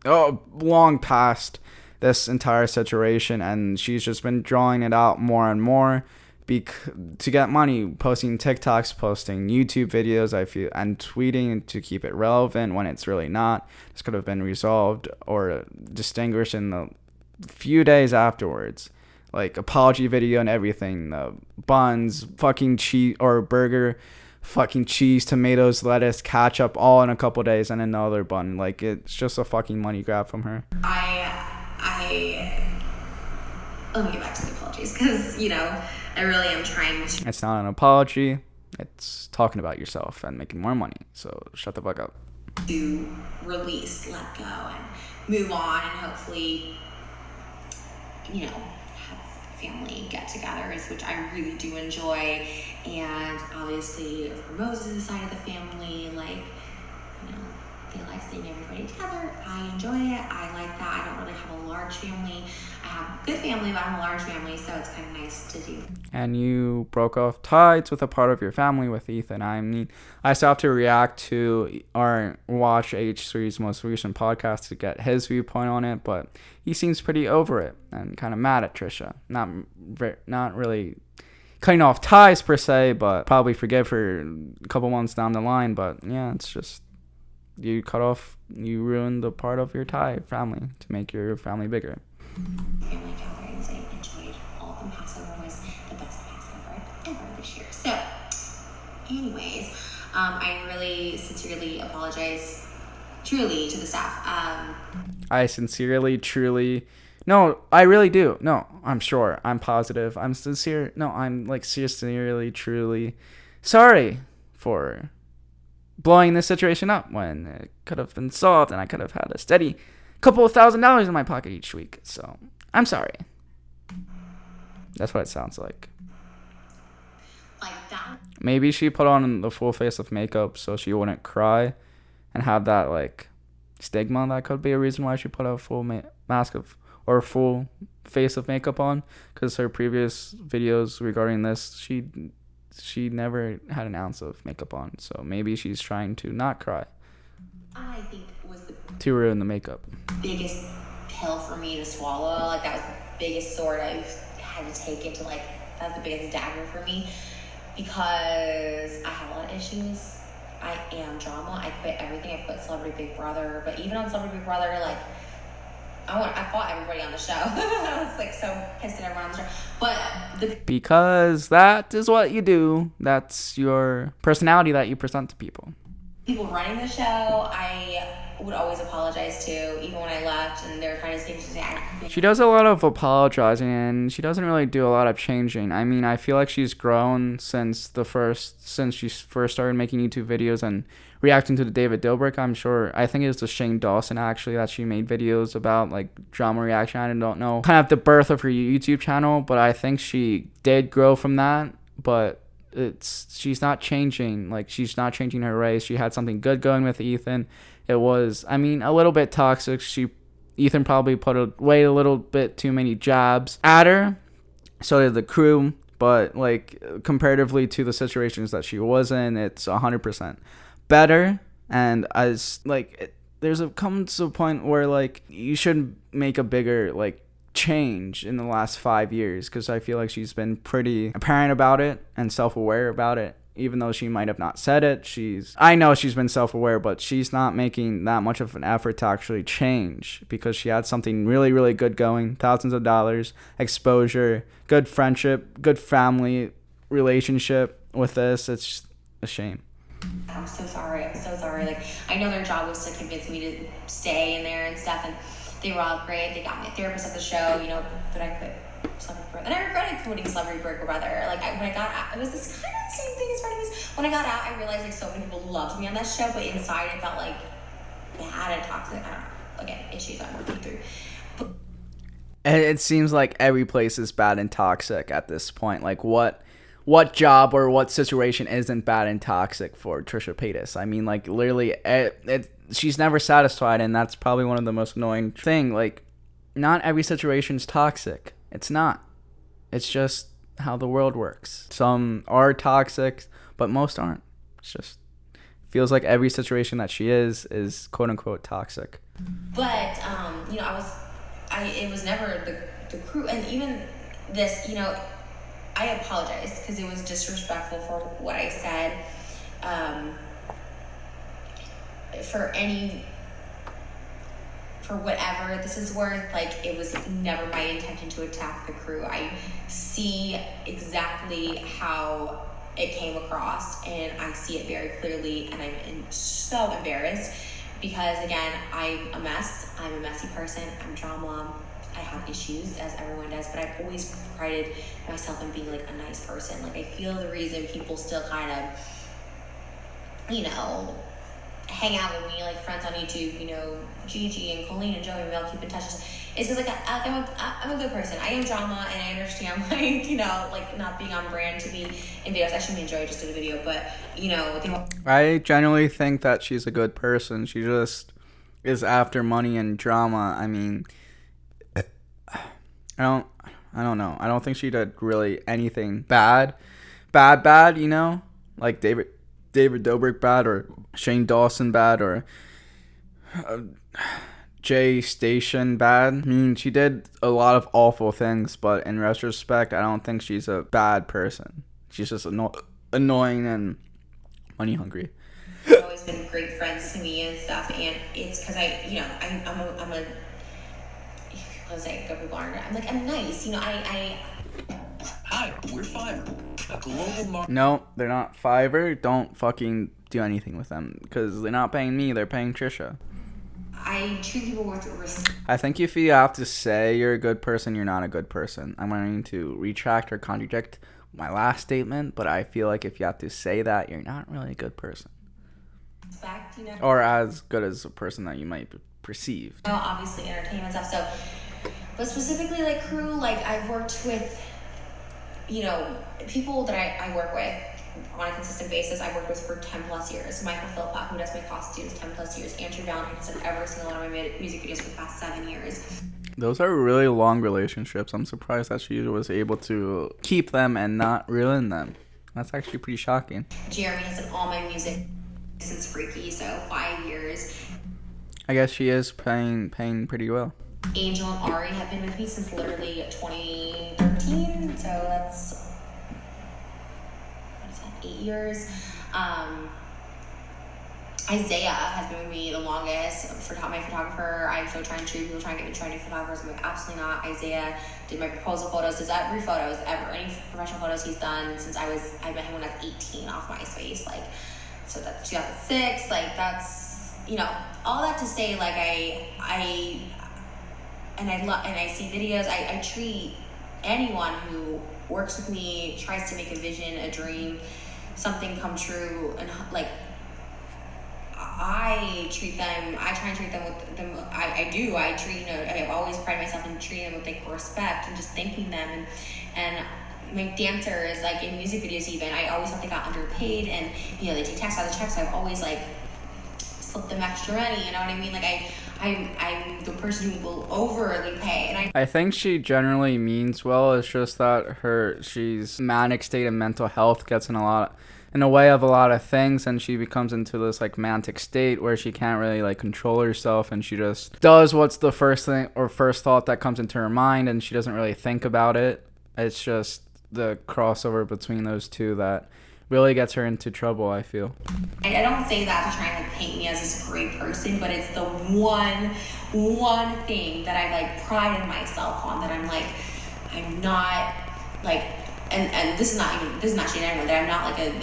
long past this entire situation, and she's just been drawing it out more and more to get money, posting TikToks, posting YouTube videos, I feel, and tweeting to keep it relevant when it's really not. This could have been resolved or distinguished in the few days afterwards. Like, apology video and everything, the buns, fucking cheese or burger, fucking cheese, tomatoes, lettuce, ketchup, all in a couple days, and another bun. Like, it's just a fucking money grab from her. Let me get back to the apologies, because, you know, I really am trying to. It's not an apology. It's talking about yourself and making more money. So shut the fuck up. to release, let go, and move on, and hopefully, you know, have family get-togethers, which I really do enjoy. And obviously, for Moses' side of the family, like, you know, they like seeing everybody together. I enjoy it. I like that. I don't really have a large family. I have a good family, but I'm a large family, so it's kind of nice to do. And you broke off ties with a part of your family with Ethan. I mean, I still have to react to or watch H3's most recent podcast to get his viewpoint on it, but he seems pretty over it and kind of mad at Trisha. Not really cutting off ties per se, but probably forgive her a couple months down the line. But yeah, it's just you ruined the part of your family to make your family bigger. Family gatherings, I enjoyed all of them. Passover was the best Passover ever this year. So, anyways, I really sincerely apologize, truly, to the staff. I sincerely, truly, no, I really do. No, I'm sure. I'm positive. I'm sincere. No, I'm like sincerely, truly sorry for blowing this situation up when it could have been solved and I could have had a steady couple of $1,000s in my pocket each week. So I'm sorry. That's what it sounds like. Like that. Maybe she put on the full face of makeup so she wouldn't cry and have that like stigma. That could be a reason why she put a full mask of or full face of makeup on, because her previous videos regarding this, she never had an ounce of makeup on. So maybe she's trying to not cry. I think was the To ruin the makeup. biggest pill for me to swallow. Like, that was the biggest sword I've had to take into, like, that's the biggest dagger for me, because I have a lot of issues. I am drama. I quit everything. I quit Celebrity Big Brother. But even on Celebrity Big Brother, like, I fought everybody on the show. I was like so pissed at everyone on the show. But because that is what you do. That's your personality that you present to people. people running the show, I would always apologize to, even when I left, and they were trying to say, She does a lot of apologizing, and she doesn't really do a lot of changing. I mean, I feel like she's grown since she first started making YouTube videos and reacting to the David Dobrik. I think it was the Shane Dawson actually that she made videos about, like, drama reaction. I don't know kind of the birth of her YouTube channel, but I think she did grow from that. But she's not changing. Like, she's not changing her race. She had something good going with Ethan. It was, I mean, a little bit toxic. Ethan probably put a little bit too many jabs at her. So did the crew. But, like, comparatively to the situations that she was in, it's 100% better. And as, like, comes a point where, like, you should make a bigger, like, change in the last 5 years, because I feel like she's been pretty apparent about it and self-aware about it, even though she might have not said it. I know she's been self-aware, but she's not making that much of an effort to actually change, because she had something really, really good going, thousands of dollars, exposure, good friendship, good family relationship with this. It's just a shame. I'm so sorry. Like, I know their job was to convince me to stay in there and stuff, and they were all great. They got me a therapist at the show, but I quit Celebrity Big Brother. And I regretted quitting Celebrity Big Brother. Like, when I got out, it was this kind of the same thing as Frenemies. When I got out, I realized, like, so many people loved me on that show, but inside it felt, like, bad and toxic. I don't know. Again, issues I'm working through. But it seems like every place is bad and toxic at this point. Like, what job or what situation isn't bad and toxic for Trisha Paytas? I mean, like, literally, she's never satisfied, and that's probably one of the most annoying thing. Like, not every situation's toxic. It's not. It's just how the world works. Some are toxic, but most aren't. It's just feels like every situation that she is quote unquote toxic. But it was never the crew, and even this, I apologize because it was disrespectful for what I said. For whatever this is worth, like, it was never my intention to attack the crew. I see exactly how it came across, and I see it very clearly, and I'm so embarrassed because, again, I'm a mess. I'm a messy person. I'm drama. I have issues, as everyone does, but I've always prided myself in being, like, a nice person. Like, I feel the reason people still kind of, hang out with me, like friends on YouTube, you know, Gigi and Colleen and Joey, we all keep in touch. It's just like I'm a good person. I am drama, and I understand, like, you know, like not being on brand to be in videos. Actually, enjoy just did a video, but you know, I genuinely think that she's a good person. She just is after money and drama. I mean, I don't know. I don't think she did really anything bad, you know, like David Dobrik bad, or Shane Dawson bad, or Jay Station bad. I mean, she did a lot of awful things, but in retrospect, I don't think she's a bad person. She's just annoying and money hungry. They've always been great friends to me and stuff, and it's because I'm a people say good people aren't. I'm nice, you know. Hi, we're Fiverr, a global market. No, they're not Fiverr. Don't fucking do anything with them, because they're not paying me. They're paying Trisha. I treat people with respect. I think if you have to say you're a good person, you're not a good person. I'm going to retract or contradict my last statement, but I feel like if you have to say that, you're not really a good person. Respect, you know. Or as good as a person that you might perceive. You know, obviously entertainment stuff. So, but specifically like crew, like I've worked with, you know, people that I work with on a consistent basis. I've worked with for 10 plus years. Michael Philpott, who does my costumes, 10 plus years. Andrew Valentine has done every single one of my music videos for the past 7 years. Those are really long relationships. I'm surprised that she was able to keep them and not ruin them. That's actually pretty shocking. Jeremy has done all my music since Freaky, so 5 years. I guess she is paying pretty well. Angel and Ari have been with me since literally 2013, so that's, what is that, 8 years. Isaiah has been with me the longest. For my photographer, I'm so trying to, people trying to get me trying to do photographers. I'm like, absolutely not. Isaiah did my proposal photos, does every photos ever, any professional photos he's done since I met him when I was 18 off MySpace, like, so that's 2006, like, that's, you know, all that to say, like, I see videos, I treat anyone who works with me, tries to make a vision, a dream, something come true, and like, I try and treat them with them. I treat, you know, I always pride myself in treating them with like respect and just thanking them, and my dancers, like in music videos even, I always thought they got underpaid, and you know, they take tax out of the check, so I've always like slipped them extra money, you know what I mean? Like I'm the person who will overly pay, and I think she generally means well. It's just that she's manic state and mental health gets in the way of a lot of things, and she becomes into this like manic state where she can't really like control herself, and she just does what's the first thing or first thought that comes into her mind, and she doesn't really think about it. It's just the crossover between those two that really gets her into trouble, I feel. I don't say that to try and like paint me as this great person, but it's the one thing that I like prided myself on, that I'm like, I'm not like, and this is not shade anyone, that I'm not like I'm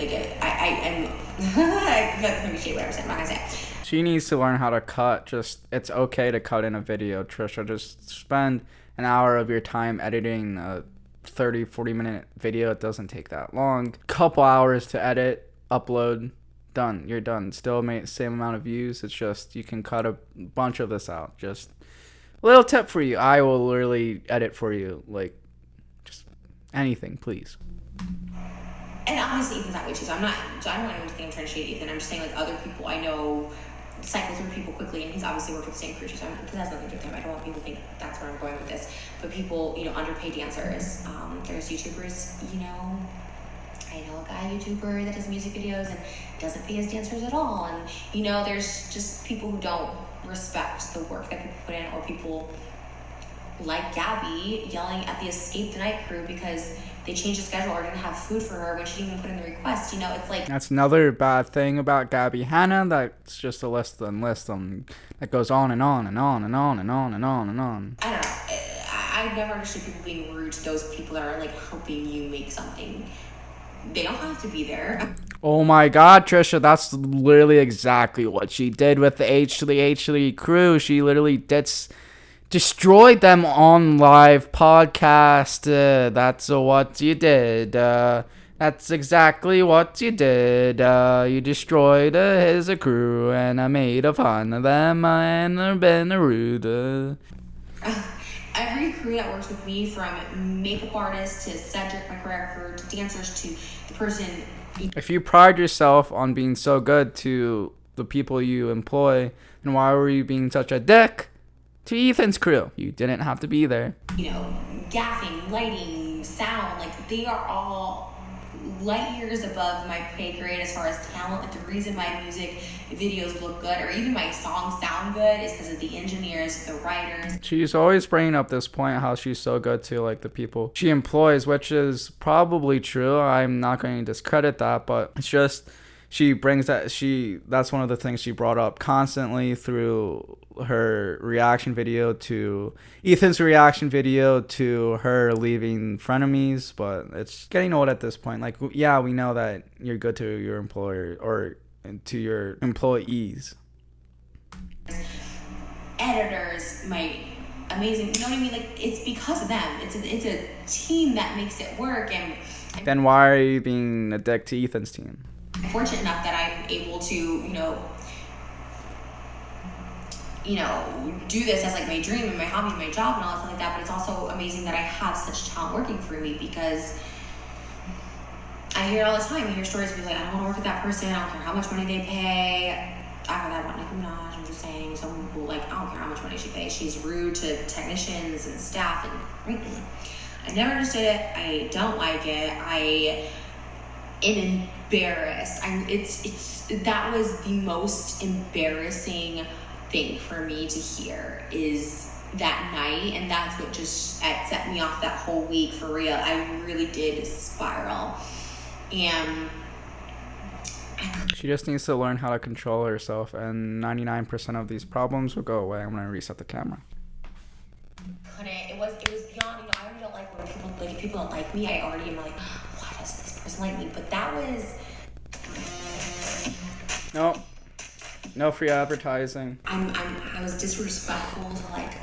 that's gonna be shade, whatever, I'm not gonna say it. She needs to learn how to cut. It's okay to cut in a video, Trisha. Just spend an hour of your time editing a 30-40 minute video. It doesn't take that long. Couple hours to edit, upload, done. You're done. Still same amount of views. It's just you can cut a bunch of this out. Just a little tip for you. I will literally edit for you. Like, just anything, please. And obviously Ethan's that way too, so I don't want anyone to think I'm trying to shade Ethan. I'm just saying, like, other people I know cycle through people quickly, and he's obviously worked with the same crew, so it has nothing to do with him. I don't want people to think that's where I'm going with this. But people, you know, underpaid dancers. There's YouTubers, you know, I know a guy YouTuber that does music videos and doesn't pay his dancers at all. And, you know, there's just people who don't respect the work that people put in, or people like Gabbie yelling at the Escape the Night crew because they changed the schedule or didn't have food for her when she didn't even put in the request. You know, it's like... That's another bad thing about Gabbie. Hanna, that's just a list that goes on and on and on and on and on and on and on. I don't know. I've never understood people being rude to those people that are, like, helping you make something. They don't have to be there. Oh my god, Trisha, that's literally exactly what she did with the H3 crew. She literally destroyed them on live podcast. That's what you did. That's exactly what you did. You destroyed his crew and I made fun of them and been rude. Every crew that works with me, from makeup artists to Cedric, my choreographer, to dancers, to the person. If you pride yourself on being so good to the people you employ, then why were you being such a dick to Ethan's crew? You didn't have to be there. You know, gaffing, lighting, sound, like they are all light years above my pay grade as far as talent. Like the reason my music videos look good, or even my songs sound good, is because of the engineers, the writers. She's always bringing up this point how she's so good to like the people she employs, which is probably true. I'm not going to discredit that, but it's just she brings that's one of the things she brought up constantly through her reaction video to Ethan's reaction video to her leaving Frenemies. But it's getting old at this point. Like, yeah, we know that you're good to your employer or to your employees. Editors, my amazing, you know what I mean? Like, it's because of them. It's a team that makes it work. And then why are you being a dick to Ethan's team? I'm fortunate enough that I'm able to, you know, do this as like my dream and my hobby and my job and all that stuff like that. But it's also amazing that I have such talent working for me, because I hear it all the time. I hear stories of people like, I don't want to work with that person. I don't care how much money they pay. I heard that about Nicki Minaj. I'm just saying, some people like, I don't care how much money she pays. She's rude to technicians and staff and I never understood it. I don't like it. I am embarrassed. That was the most embarrassing thing for me to hear, is that night, and that's what just set me off that whole week for real. I really did spiral, and she just needs to learn how to control herself, and 99% of these problems will go away. I'm gonna reset the camera. It was beyond, you know, I already don't like when people, like, if people don't like me, I already am like, why does this person like me? But that was... No free advertising. I was disrespectful to, like,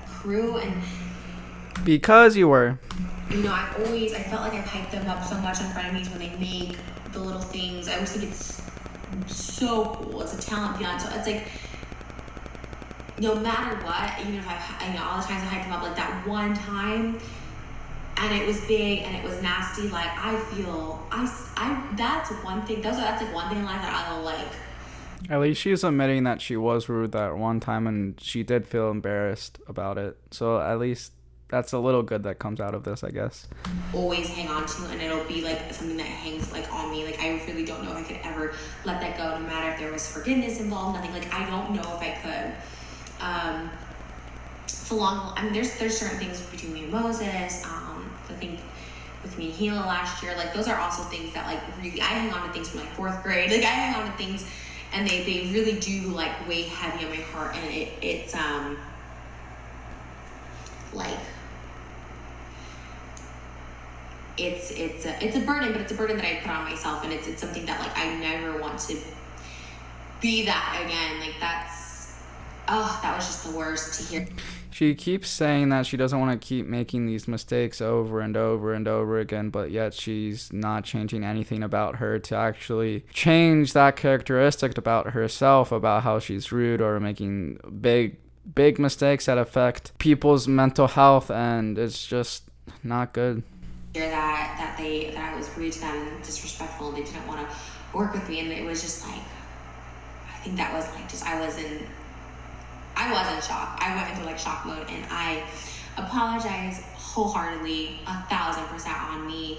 crew, and... Because you were. You know, I felt like I've hyped them up so much in front of me when they make the little things. I always think it's so cool. It's a talent beyond. So it's like, no matter what, even if all the times I hyped them up, like that one time, and it was big and it was nasty, like that's one thing. That's like one thing in life that I don't like. At least she's admitting that she was rude that one time, and she did feel embarrassed about it. So at least that's a little good that comes out of this, I guess. Always hang on to, and it'll be like something that hangs like on me. Like, I really don't know if I could ever let that go, no matter if there was forgiveness involved, nothing. Like, I don't know if I could. It's a long, I mean, there's certain things between me and Moses. I think with me and Hila last year, like, those are also things that, like, really, I hang on to things from, like, 4th grade. Like, I hang on to things, and they really do, like, weigh heavy on my heart. And it's like, it's a burden, but it's a burden that I put on myself, and it's something that, like, I never want to be that again. Like, that was just the worst to hear. She keeps saying that she doesn't want to keep making these mistakes over and over and over again, but yet she's not changing anything about her to actually change that characteristic about herself, about how she's rude or making big mistakes that affect people's mental health, and it's just not good. That I was rude to them and disrespectful, and they didn't want to work with me, and it was just like, I think that was like, just, I was in shock. I went into like shock mode, and I apologize wholeheartedly, 1,000% on me.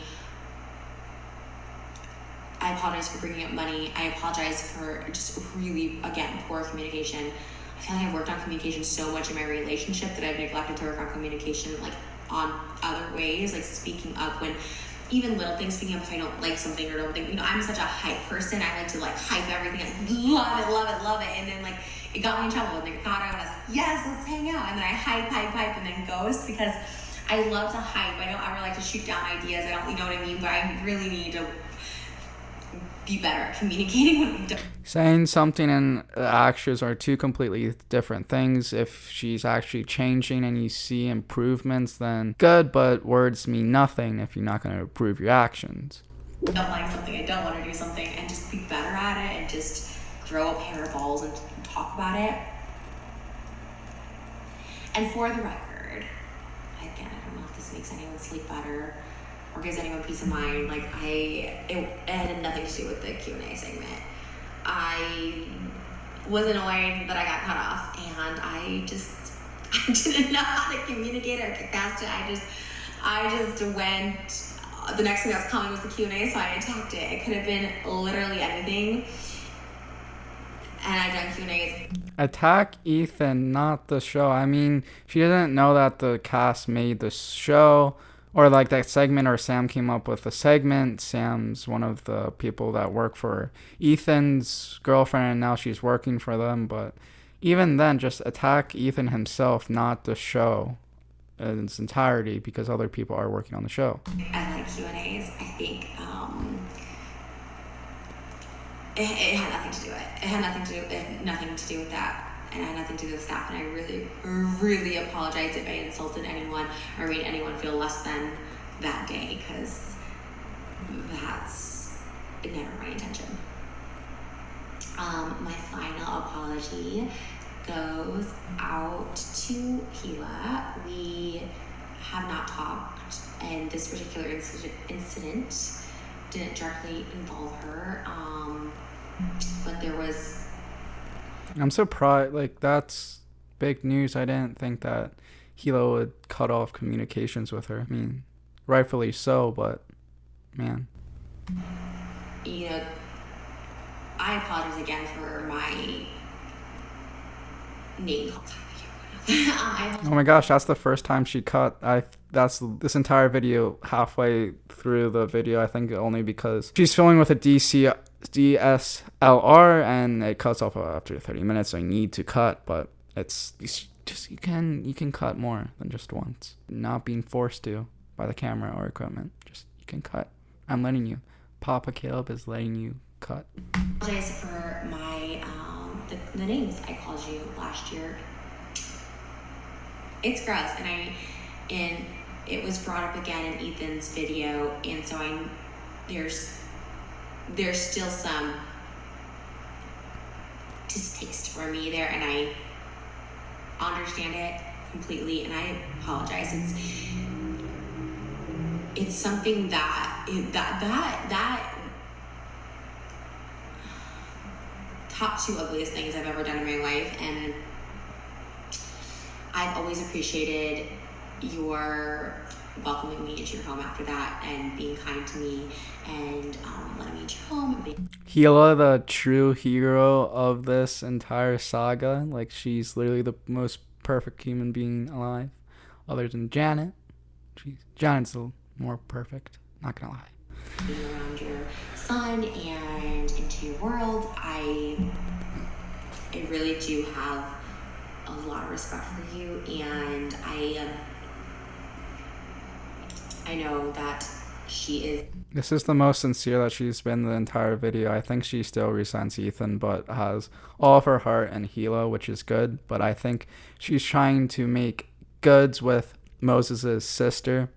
I apologize for bringing up money. I apologize for just really, again, poor communication. I feel like I've worked on communication so much in my relationship that I've neglected to work on communication, like, on other ways, like speaking up when even little things, speaking up if I don't like something or don't think, you know, I'm such a hype person. I like to like hype everything. I love it. And then like it got me in trouble when they caught out. I was like, yes, let's hang out. And then I hype and then ghost, because I love to hype. I don't ever like to shoot down ideas. I don't, you know what I mean? But I really need to be better at communicating when we don't. Saying something and actions are two completely different things. If she's actually changing and you see improvements, then good, but words mean nothing if you're not going to improve your actions. I don't like something, I don't want to do something, and just be better at it and just throw a pair of balls and talk about it. And for the record, again, I don't know if this makes anyone sleep better or gives anyone peace of mind. Like, it had nothing to do with the Q&A segment. I was annoyed that I got cut off, and I didn't know how to communicate or get past it. I just went. The next thing that was coming was the Q&A, so I attacked it. It could have been literally anything, and I done Q&As. Attack Ethan, not the show. I mean, she didn't know that the cast made the show, or like that segment, or Sam came up with the segment. Sam's one of the people that work for Ethan's girlfriend, and now she's working for them. But even then, just attack Ethan himself, not the show in its entirety, because other people are working on the show. I like Q&As. I think it had nothing to do with it. It had nothing to do with that. And it had nothing to do with staff. And I really, really apologize if I insulted anyone or made anyone feel less than that day, because that's never my intention. My final apology goes out to Gila. We have not talked, and this particular incident didn't directly involve her, but there was... I'm surprised, like, that's big news. I didn't think that Gila would cut off communications with her. I mean, rightfully so, but man. You know, I apologize again for my name. Oh my gosh, that's the first time she cut. That's this entire video, halfway through the video, I think only because she's filming with a DSLR and it cuts off after 30 minutes, so I need to cut, but it's just you can cut more than just once. Not being forced to by the camera or equipment. Just you can cut. I'm letting you. Papa Caleb is letting you cut. I apologize for my the names I called you last year. It's gross, and it was brought up again in Ethan's video, and so there's still some distaste for me there, and I understand it completely, and I apologize. It's something that top two ugliest things I've ever done in my life, and I've always appreciated your welcoming me into your home after that and being kind to me and letting me into your home. Gila, the true hero of this entire saga. Like, she's literally the most perfect human being alive, other than Janet. Janet's the more perfect, not gonna lie. Being around your son and into your world, I really do have a lot of respect for you, and I know that she is. This is the most sincere that she's been the entire video. I think she still resents Ethan, but has all of her heart in Gila, which is good. But I think she's trying to make goods with Moses' sister,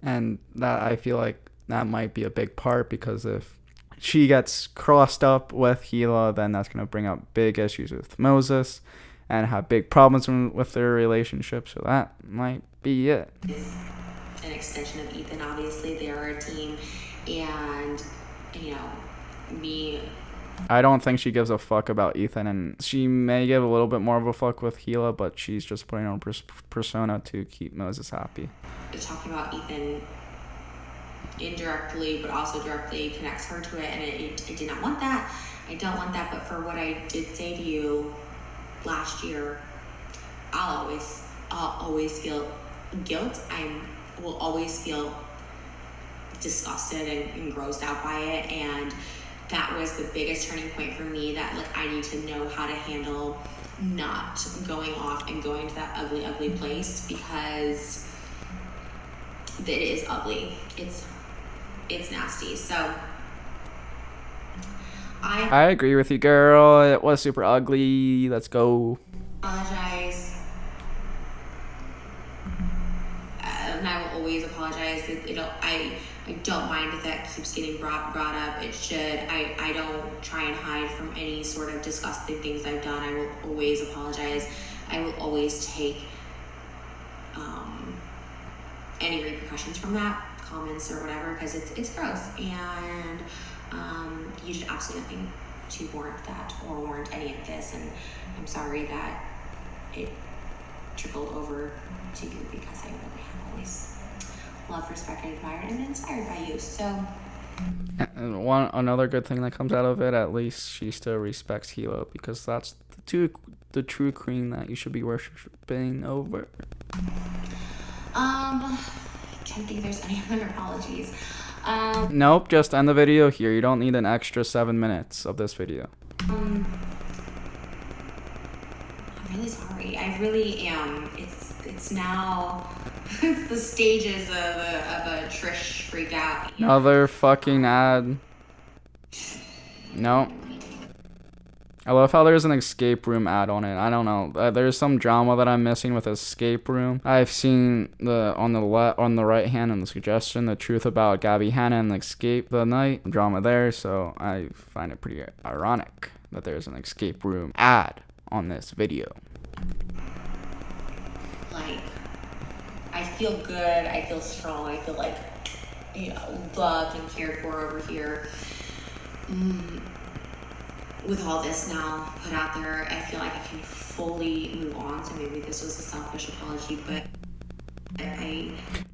and that I feel like that might be a big part, because if she gets crossed up with Gila, then that's going to bring up big issues with Moses and have big problems with their relationship. So that might be it. An extension of Ethan, obviously. They are a team, and me. I don't think she gives a fuck about Ethan, and she may give a little bit more of a fuck with Gila, but she's just putting on persona to keep Moses happy. Talking about Ethan indirectly, but also directly connects her to it, and I did not want that. I don't want that, but for what I did say to you last year, I'll always feel guilt. I will always feel disgusted and grossed out by it, and that was the biggest turning point for me, that like I need to know how to handle not going off and going to that ugly place, because it is ugly. It's nasty. So I agree with you, girl. It was super ugly. Let's go. Apologize. And I will always apologize. I don't mind if that keeps getting brought up. It should. I don't try and hide from any sort of disgusting things I've done. I will always apologize. I will always take any repercussions from that, comments or whatever, because it's gross, and you did absolutely nothing to warrant that or warrant any of this, and I'm sorry that it trickled over to you, because I really have always loved, respected, admired, and been inspired by you. So And another good thing that comes out of it, at least she still respects Hilo, because that's the true queen that you should be worshiping over. Trying to think if there's any other apologies. Nope, just end the video here. You don't need an extra 7 minutes of this video. I'm really sorry. I really am. It's now it's the stages of a Trish freak out. Another fucking ad. No. I love how there's an escape room ad on it. I don't know. There's some drama that I'm missing with escape room. I've seen on the right hand in the suggestion, the truth about Gabbie, Hanna, and escape the night drama there. So I find it pretty ironic that there's an escape room ad on this video. Like, I feel good. I feel strong. I feel like, loved and cared for over here. With all this now put out there, I feel like I can fully move on. So maybe this was a selfish apology, but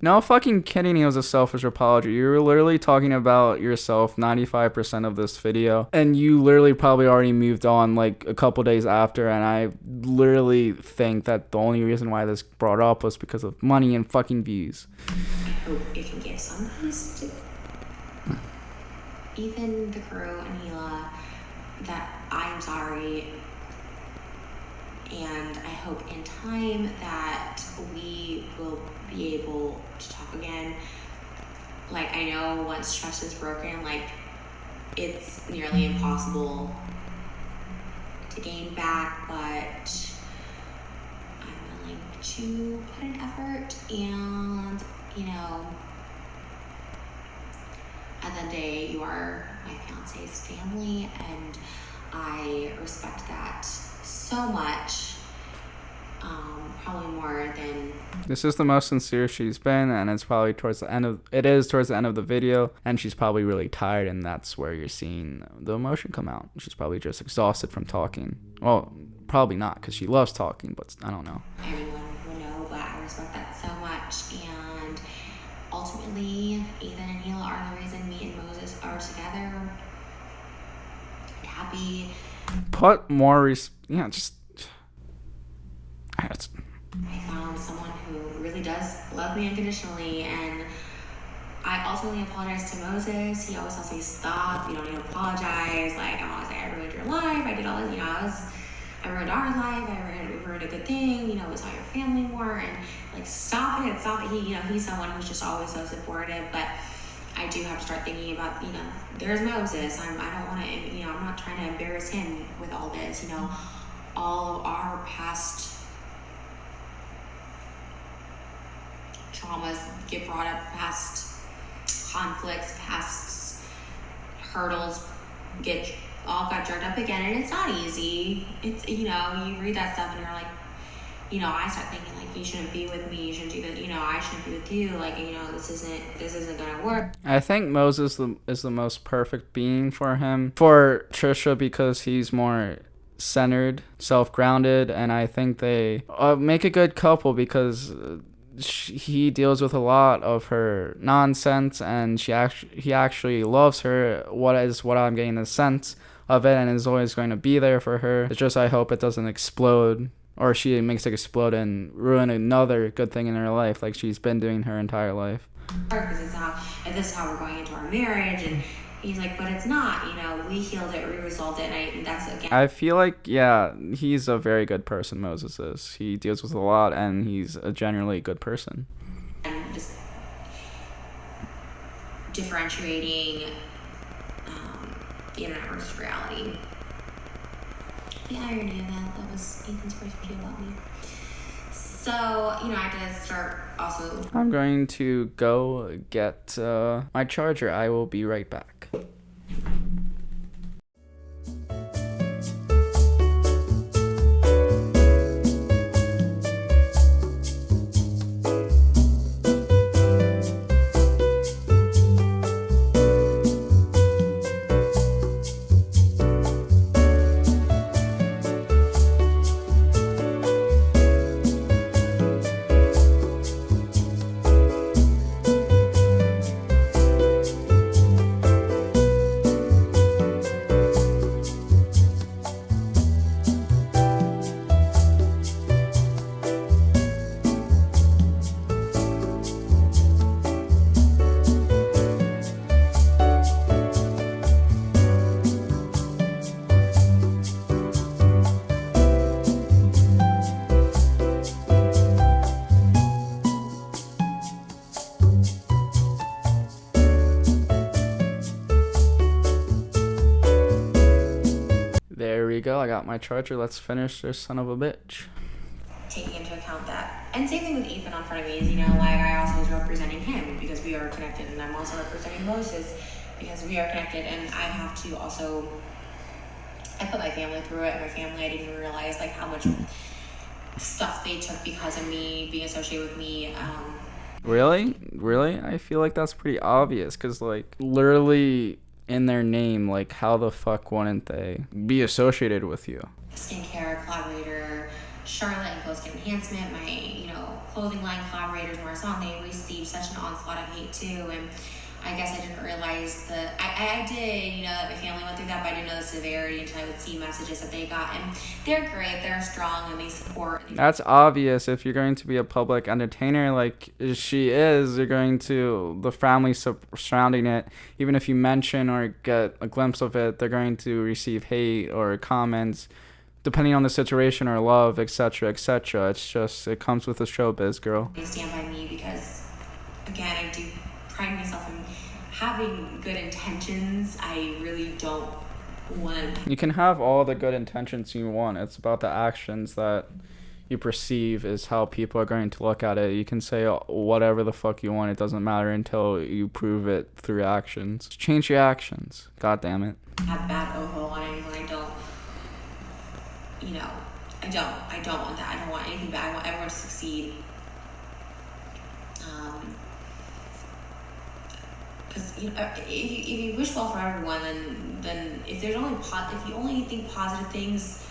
No fucking kidding, it was a selfish apology. You were literally talking about yourself 95% of this video, and you literally probably already moved on like a couple days after, and I literally think that the only reason why this brought up was because of money and fucking views. I hope it can give some peace to even the crew and Hila that I'm sorry, and I hope in time that we will be able to talk again. Like, I know once trust is broken, like, it's nearly impossible to gain back, but I'm willing to put in effort, and at the end of the day, you are my fiance's family, and I respect that so much. Probably more than... This is the most sincere she's been, and it's probably towards the end of the video, and she's probably really tired, and that's where you're seeing the emotion come out. She's probably just exhausted from talking. Well, probably not, because she loves talking, but I don't know. Anyone would know, but I respect that so much, and ultimately, Ethan and Hila are the reason me and Moses are together. I'm happy. Put more I found someone who really does love me unconditionally, and I ultimately apologize to Moses. He always tells me, stop, you don't need to apologize. Like, I'm always like, I ruined your life, I did all this, I ruined our life, I ruined a good thing, it was how your family more, and like, stop it. He's someone who's just always so supportive, but I do have to start thinking about, there's Moses. I don't want to, I'm not trying to embarrass him with all this, all of our past traumas get brought up, past conflicts, past hurdles all got dragged up again, and it's not easy. It's, you read that stuff and you're like, I start thinking like, you shouldn't be with me, you shouldn't do that, I shouldn't be with you, like, this isn't gonna work. I think Moses is the most perfect being for him, for Trisha, because he's more centered, self-grounded, and I think they make a good couple, because he deals with a lot of her nonsense, and he actually loves her. What I'm getting the sense of it, and is always going to be there for her. It's just, I hope it doesn't explode, or she makes it explode and ruin another good thing in her life, like she's been doing her entire life. Because this is how we're going into our marriage, and he's like, but it's not, we healed it, we resolved it, and that's again. I feel like, he's a very good person, Moses is. He deals with a lot, and he's a generally good person. And just differentiating the internet versus reality. The irony of that was Ethan's first video about me. So, I had to start also. I'm going to go get my charger. I will be right back. There we go. I got my charger. Let's finish this son of a bitch. Taking into account that, and same thing with Ethan on Frenemies, I also was representing him because we are connected, and I'm also representing Moses because we are connected, and I have to also, I put my family through it. My family, I didn't even realize how much stuff they took because of me being associated with me. Really? I feel like that's pretty obvious because literally in their name, how the fuck wouldn't they be associated with you? Skincare collaborator, Charlotte and Close Skin Enhancement, my, clothing line collaborators, Marisol, they received such an onslaught of hate too, and I guess I didn't realize that, I did, that my family went through that, but I didn't know the severity until I would see messages that they got, and they're great, they're strong, and they support. That's obvious. If you're going to be a public entertainer like she is, you're going to, the family surrounding it, even if you mention or get a glimpse of it, they're going to receive hate or comments, depending on the situation or love, etc., etc. It's just, it comes with the showbiz, girl. They stand by me because, again, I do pride myself in having good intentions. I really don't want. You can have all the good intentions you want. It's about the actions that you perceive is how people are going to look at it. You can say whatever the fuck you want. It doesn't matter until you prove it through actions. Change your actions. God damn it. Have bad oho on anyone. I don't. I don't want that. I don't want anything bad. I want everyone to succeed. Because if you wish well for everyone, then if there's only if you only think positive things,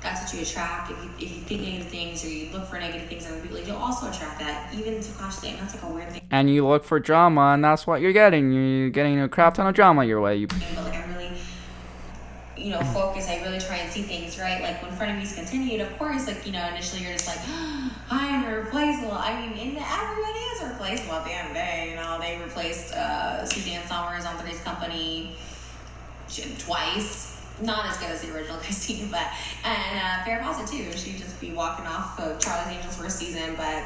that's what you attract. If you think negative things or you look for negative things in other people, you'll also attract that, even subconsciously. And that's a weird thing. And you look for drama, and that's what you're getting. You're getting a crap ton of drama your way. But I really, focus. I really try and see things right. When Frenemies continued, of course, initially you're just like, I'm irreplaceable. And everybody is replaceable at the end of the day. They replaced Suzanne Summers on Three's Company twice. Not as good as the original Christine, and Farrah Fawcett too. She'd just be walking off of Charlie's Angels first season, but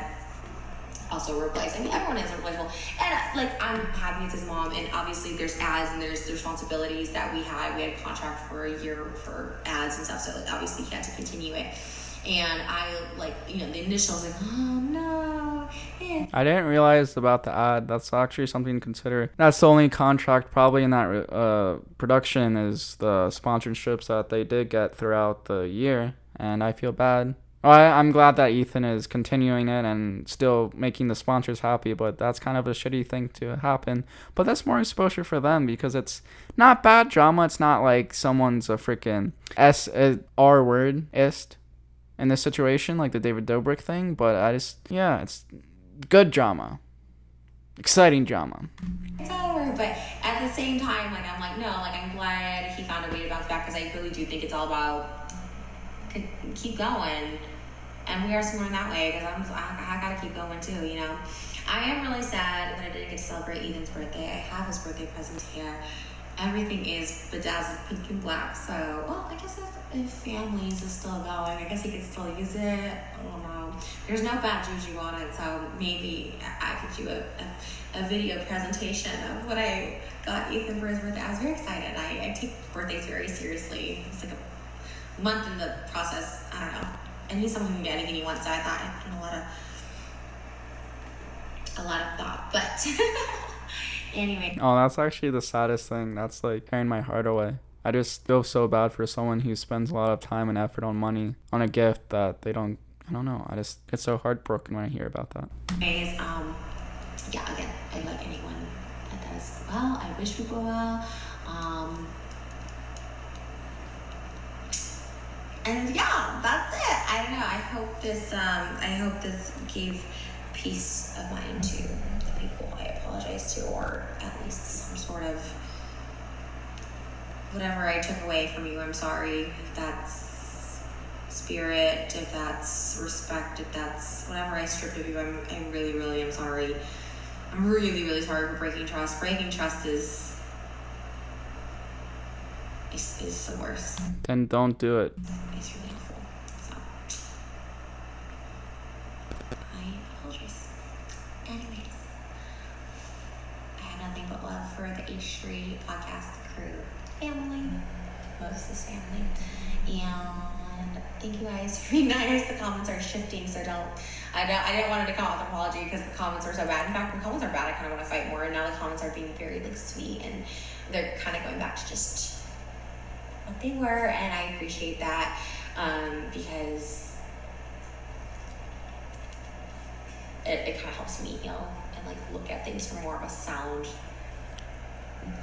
also replaced. Everyone is replaceable. And I'm happy it's his mom, and obviously there's ads and there's the responsibilities that we had. We had a contract for a year for ads and stuff, so obviously he had to continue it. And I the initials oh no. I didn't realize about the ad. That's actually something to consider. That's the only contract probably in that production is the sponsorships that they did get throughout the year, and I feel bad. I'm glad that Ethan is continuing it and still making the sponsors happy, but that's kind of a shitty thing to happen. But that's more exposure for them because it's not bad drama. It's not like someone's a freaking R word ist in this situation, like the David Dobrik thing. But it's good drama, exciting drama. It's over, but at the same time, I'm glad he found a way to bounce back because I really do think it's all about keep going, and we are similar in that way because I gotta keep going too. I am really sad that I didn't get to celebrate Ethan's birthday. I have his birthday presents here. everything is bedazzled pink and black. So, well, I guess if Families is still going, I guess he could still use it. I don't know. There's no bad juju on it, so maybe I could do a video presentation of what I got Ethan for his birthday. I was very excited. I take birthdays very seriously. It's like a month in the process. I don't know. And he's someone who can get anything he wants, so I thought I put in a lot of thought. But anyway. Oh, that's actually the saddest thing. That's like tearing my heart away. I just feel so bad for someone who spends a lot of time and effort on money on a gift that they don't. I don't know. I just get so heartbroken when I hear about that. Anyways, yeah, again, I like anyone that does well. I wish people well. And yeah, that's it. I don't know. I hope this gave peace of mind to the people I apologize to, or at least some sort of whatever I took away from you. I'm sorry. If that's spirit, if that's respect, if that's whatever I stripped of you, I really, really am sorry. I'm really, really sorry for breaking trust. Breaking trust is the worst. Then don't do it. It's really awful. So I apologize. Anyways, I have nothing but love for the H3 podcast crew, family, Moses family, and thank you guys for being nice. The comments are shifting, so I didn't want to come out with an apology because the comments are so bad. In fact, when comments are bad, I kind of want to fight more, and now the comments are being very like sweet, and they're kind of going back to just what they were, and I appreciate that, because it kind of helps me heal and like look at things from more of a sound,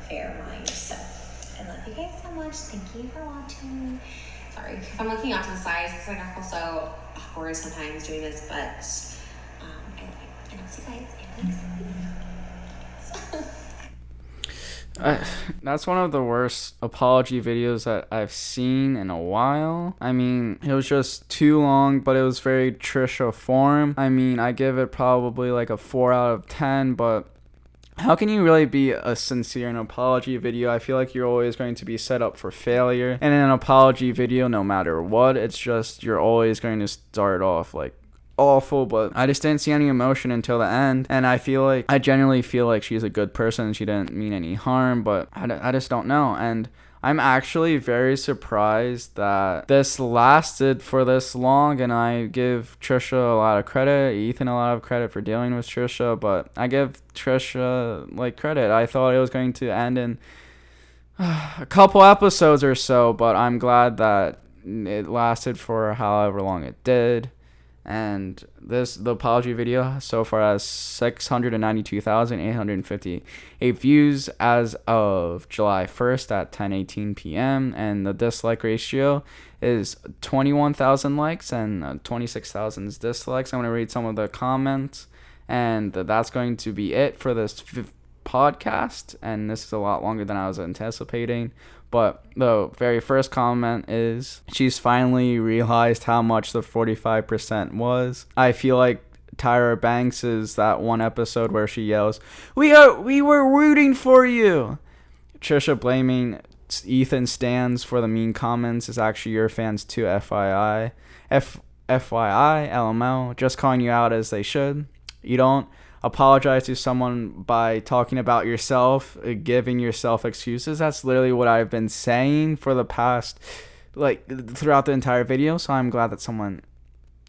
fair mind. So I love you guys so much. Thank you for watching. Sorry if I'm looking off to the side, it's like I feel so awkward sometimes doing this, but I love you, and I'll see you guys in the next video. That's one of the worst apology videos that I've seen in a while. I mean, it was just too long, but it was very Trisha form. I mean, I give it probably like a 4 out of 10, but how can you really be a sincere in an apology video? I feel like you're always going to be set up for failure. And in an apology video, no matter what, it's just you're always going to start off like awful, but I just didn't see any emotion until the end, and I genuinely feel like she's a good person and she didn't mean any harm, but I just don't know. And I'm actually very surprised that this lasted for this long, and I give Trisha a lot of credit, Ethan a lot of credit for dealing with Trisha, but I give Trisha like credit. I thought it was going to end in a couple episodes or so, but I'm glad that it lasted for however long it did. And the apology video so far has 692,858 views as of July 1st at 10:18 p.m. And the dislike ratio is 21,000 likes and 26,000 dislikes. I'm going to read some of the comments, and that's going to be it for this podcast. And this is a lot longer than I was anticipating. But the very first comment is, she's finally realized how much the 45% was. I feel like Tyra Banks is that one episode where she yells, we were rooting for you." Trisha blaming Ethan stands for the mean comments is actually your fans too, FYI. FYI, LML, just calling you out as they should. You don't apologize to someone by talking about yourself, giving yourself excuses. That's literally what I've been saying for the past, like, throughout the entire video. So I'm glad that someone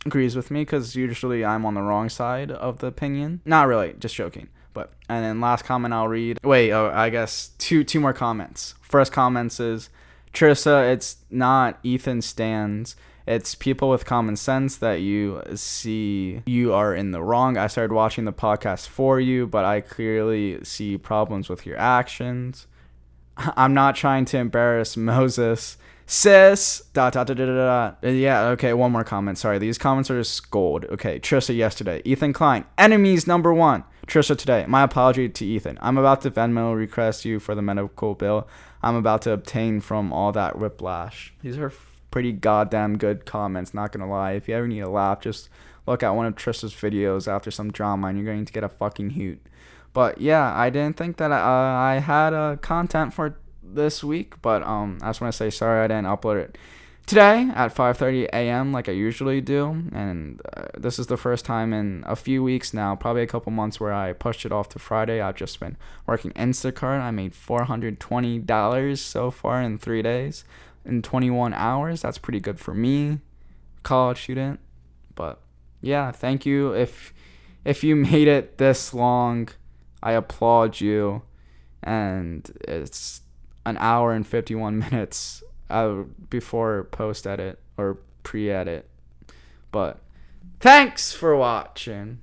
agrees with me, because usually I'm on the wrong side of the opinion. Not really, just joking. But, and then last comment I'll read. I guess two more comments. First comments is, Trisha, it's not Ethan stands. It's people with common sense that you see you are in the wrong. I started watching the podcast for you, but I clearly see problems with your actions. I'm not trying to embarrass Moses. Sis. ... Yeah, okay, one more comment. Sorry, these comments are just gold. Okay, Trisha yesterday. Ethan Klein. Enemies number 1. Trisha today. My apology to Ethan. I'm about to Venmo request you for the medical bill I'm about to obtain from all that whiplash. These are pretty goddamn good comments, not gonna lie. If you ever need a laugh, just look at one of Trisha's videos after some drama and you're going to get a fucking hoot. But yeah, I didn't think that I had content for this week, but I just want to say sorry I didn't upload it today at 5:30 a.m. like I usually do, and this is the first time in a few weeks now, probably a couple months, where I pushed it off to Friday. I've just been working Instacart. I made $420 so far in 3 days, in 21 hours. That's pretty good for me, college student. But yeah, thank you. If you made it this long, I applaud you. And it's an hour and 51 minutes before post edit or pre edit. But thanks for watching.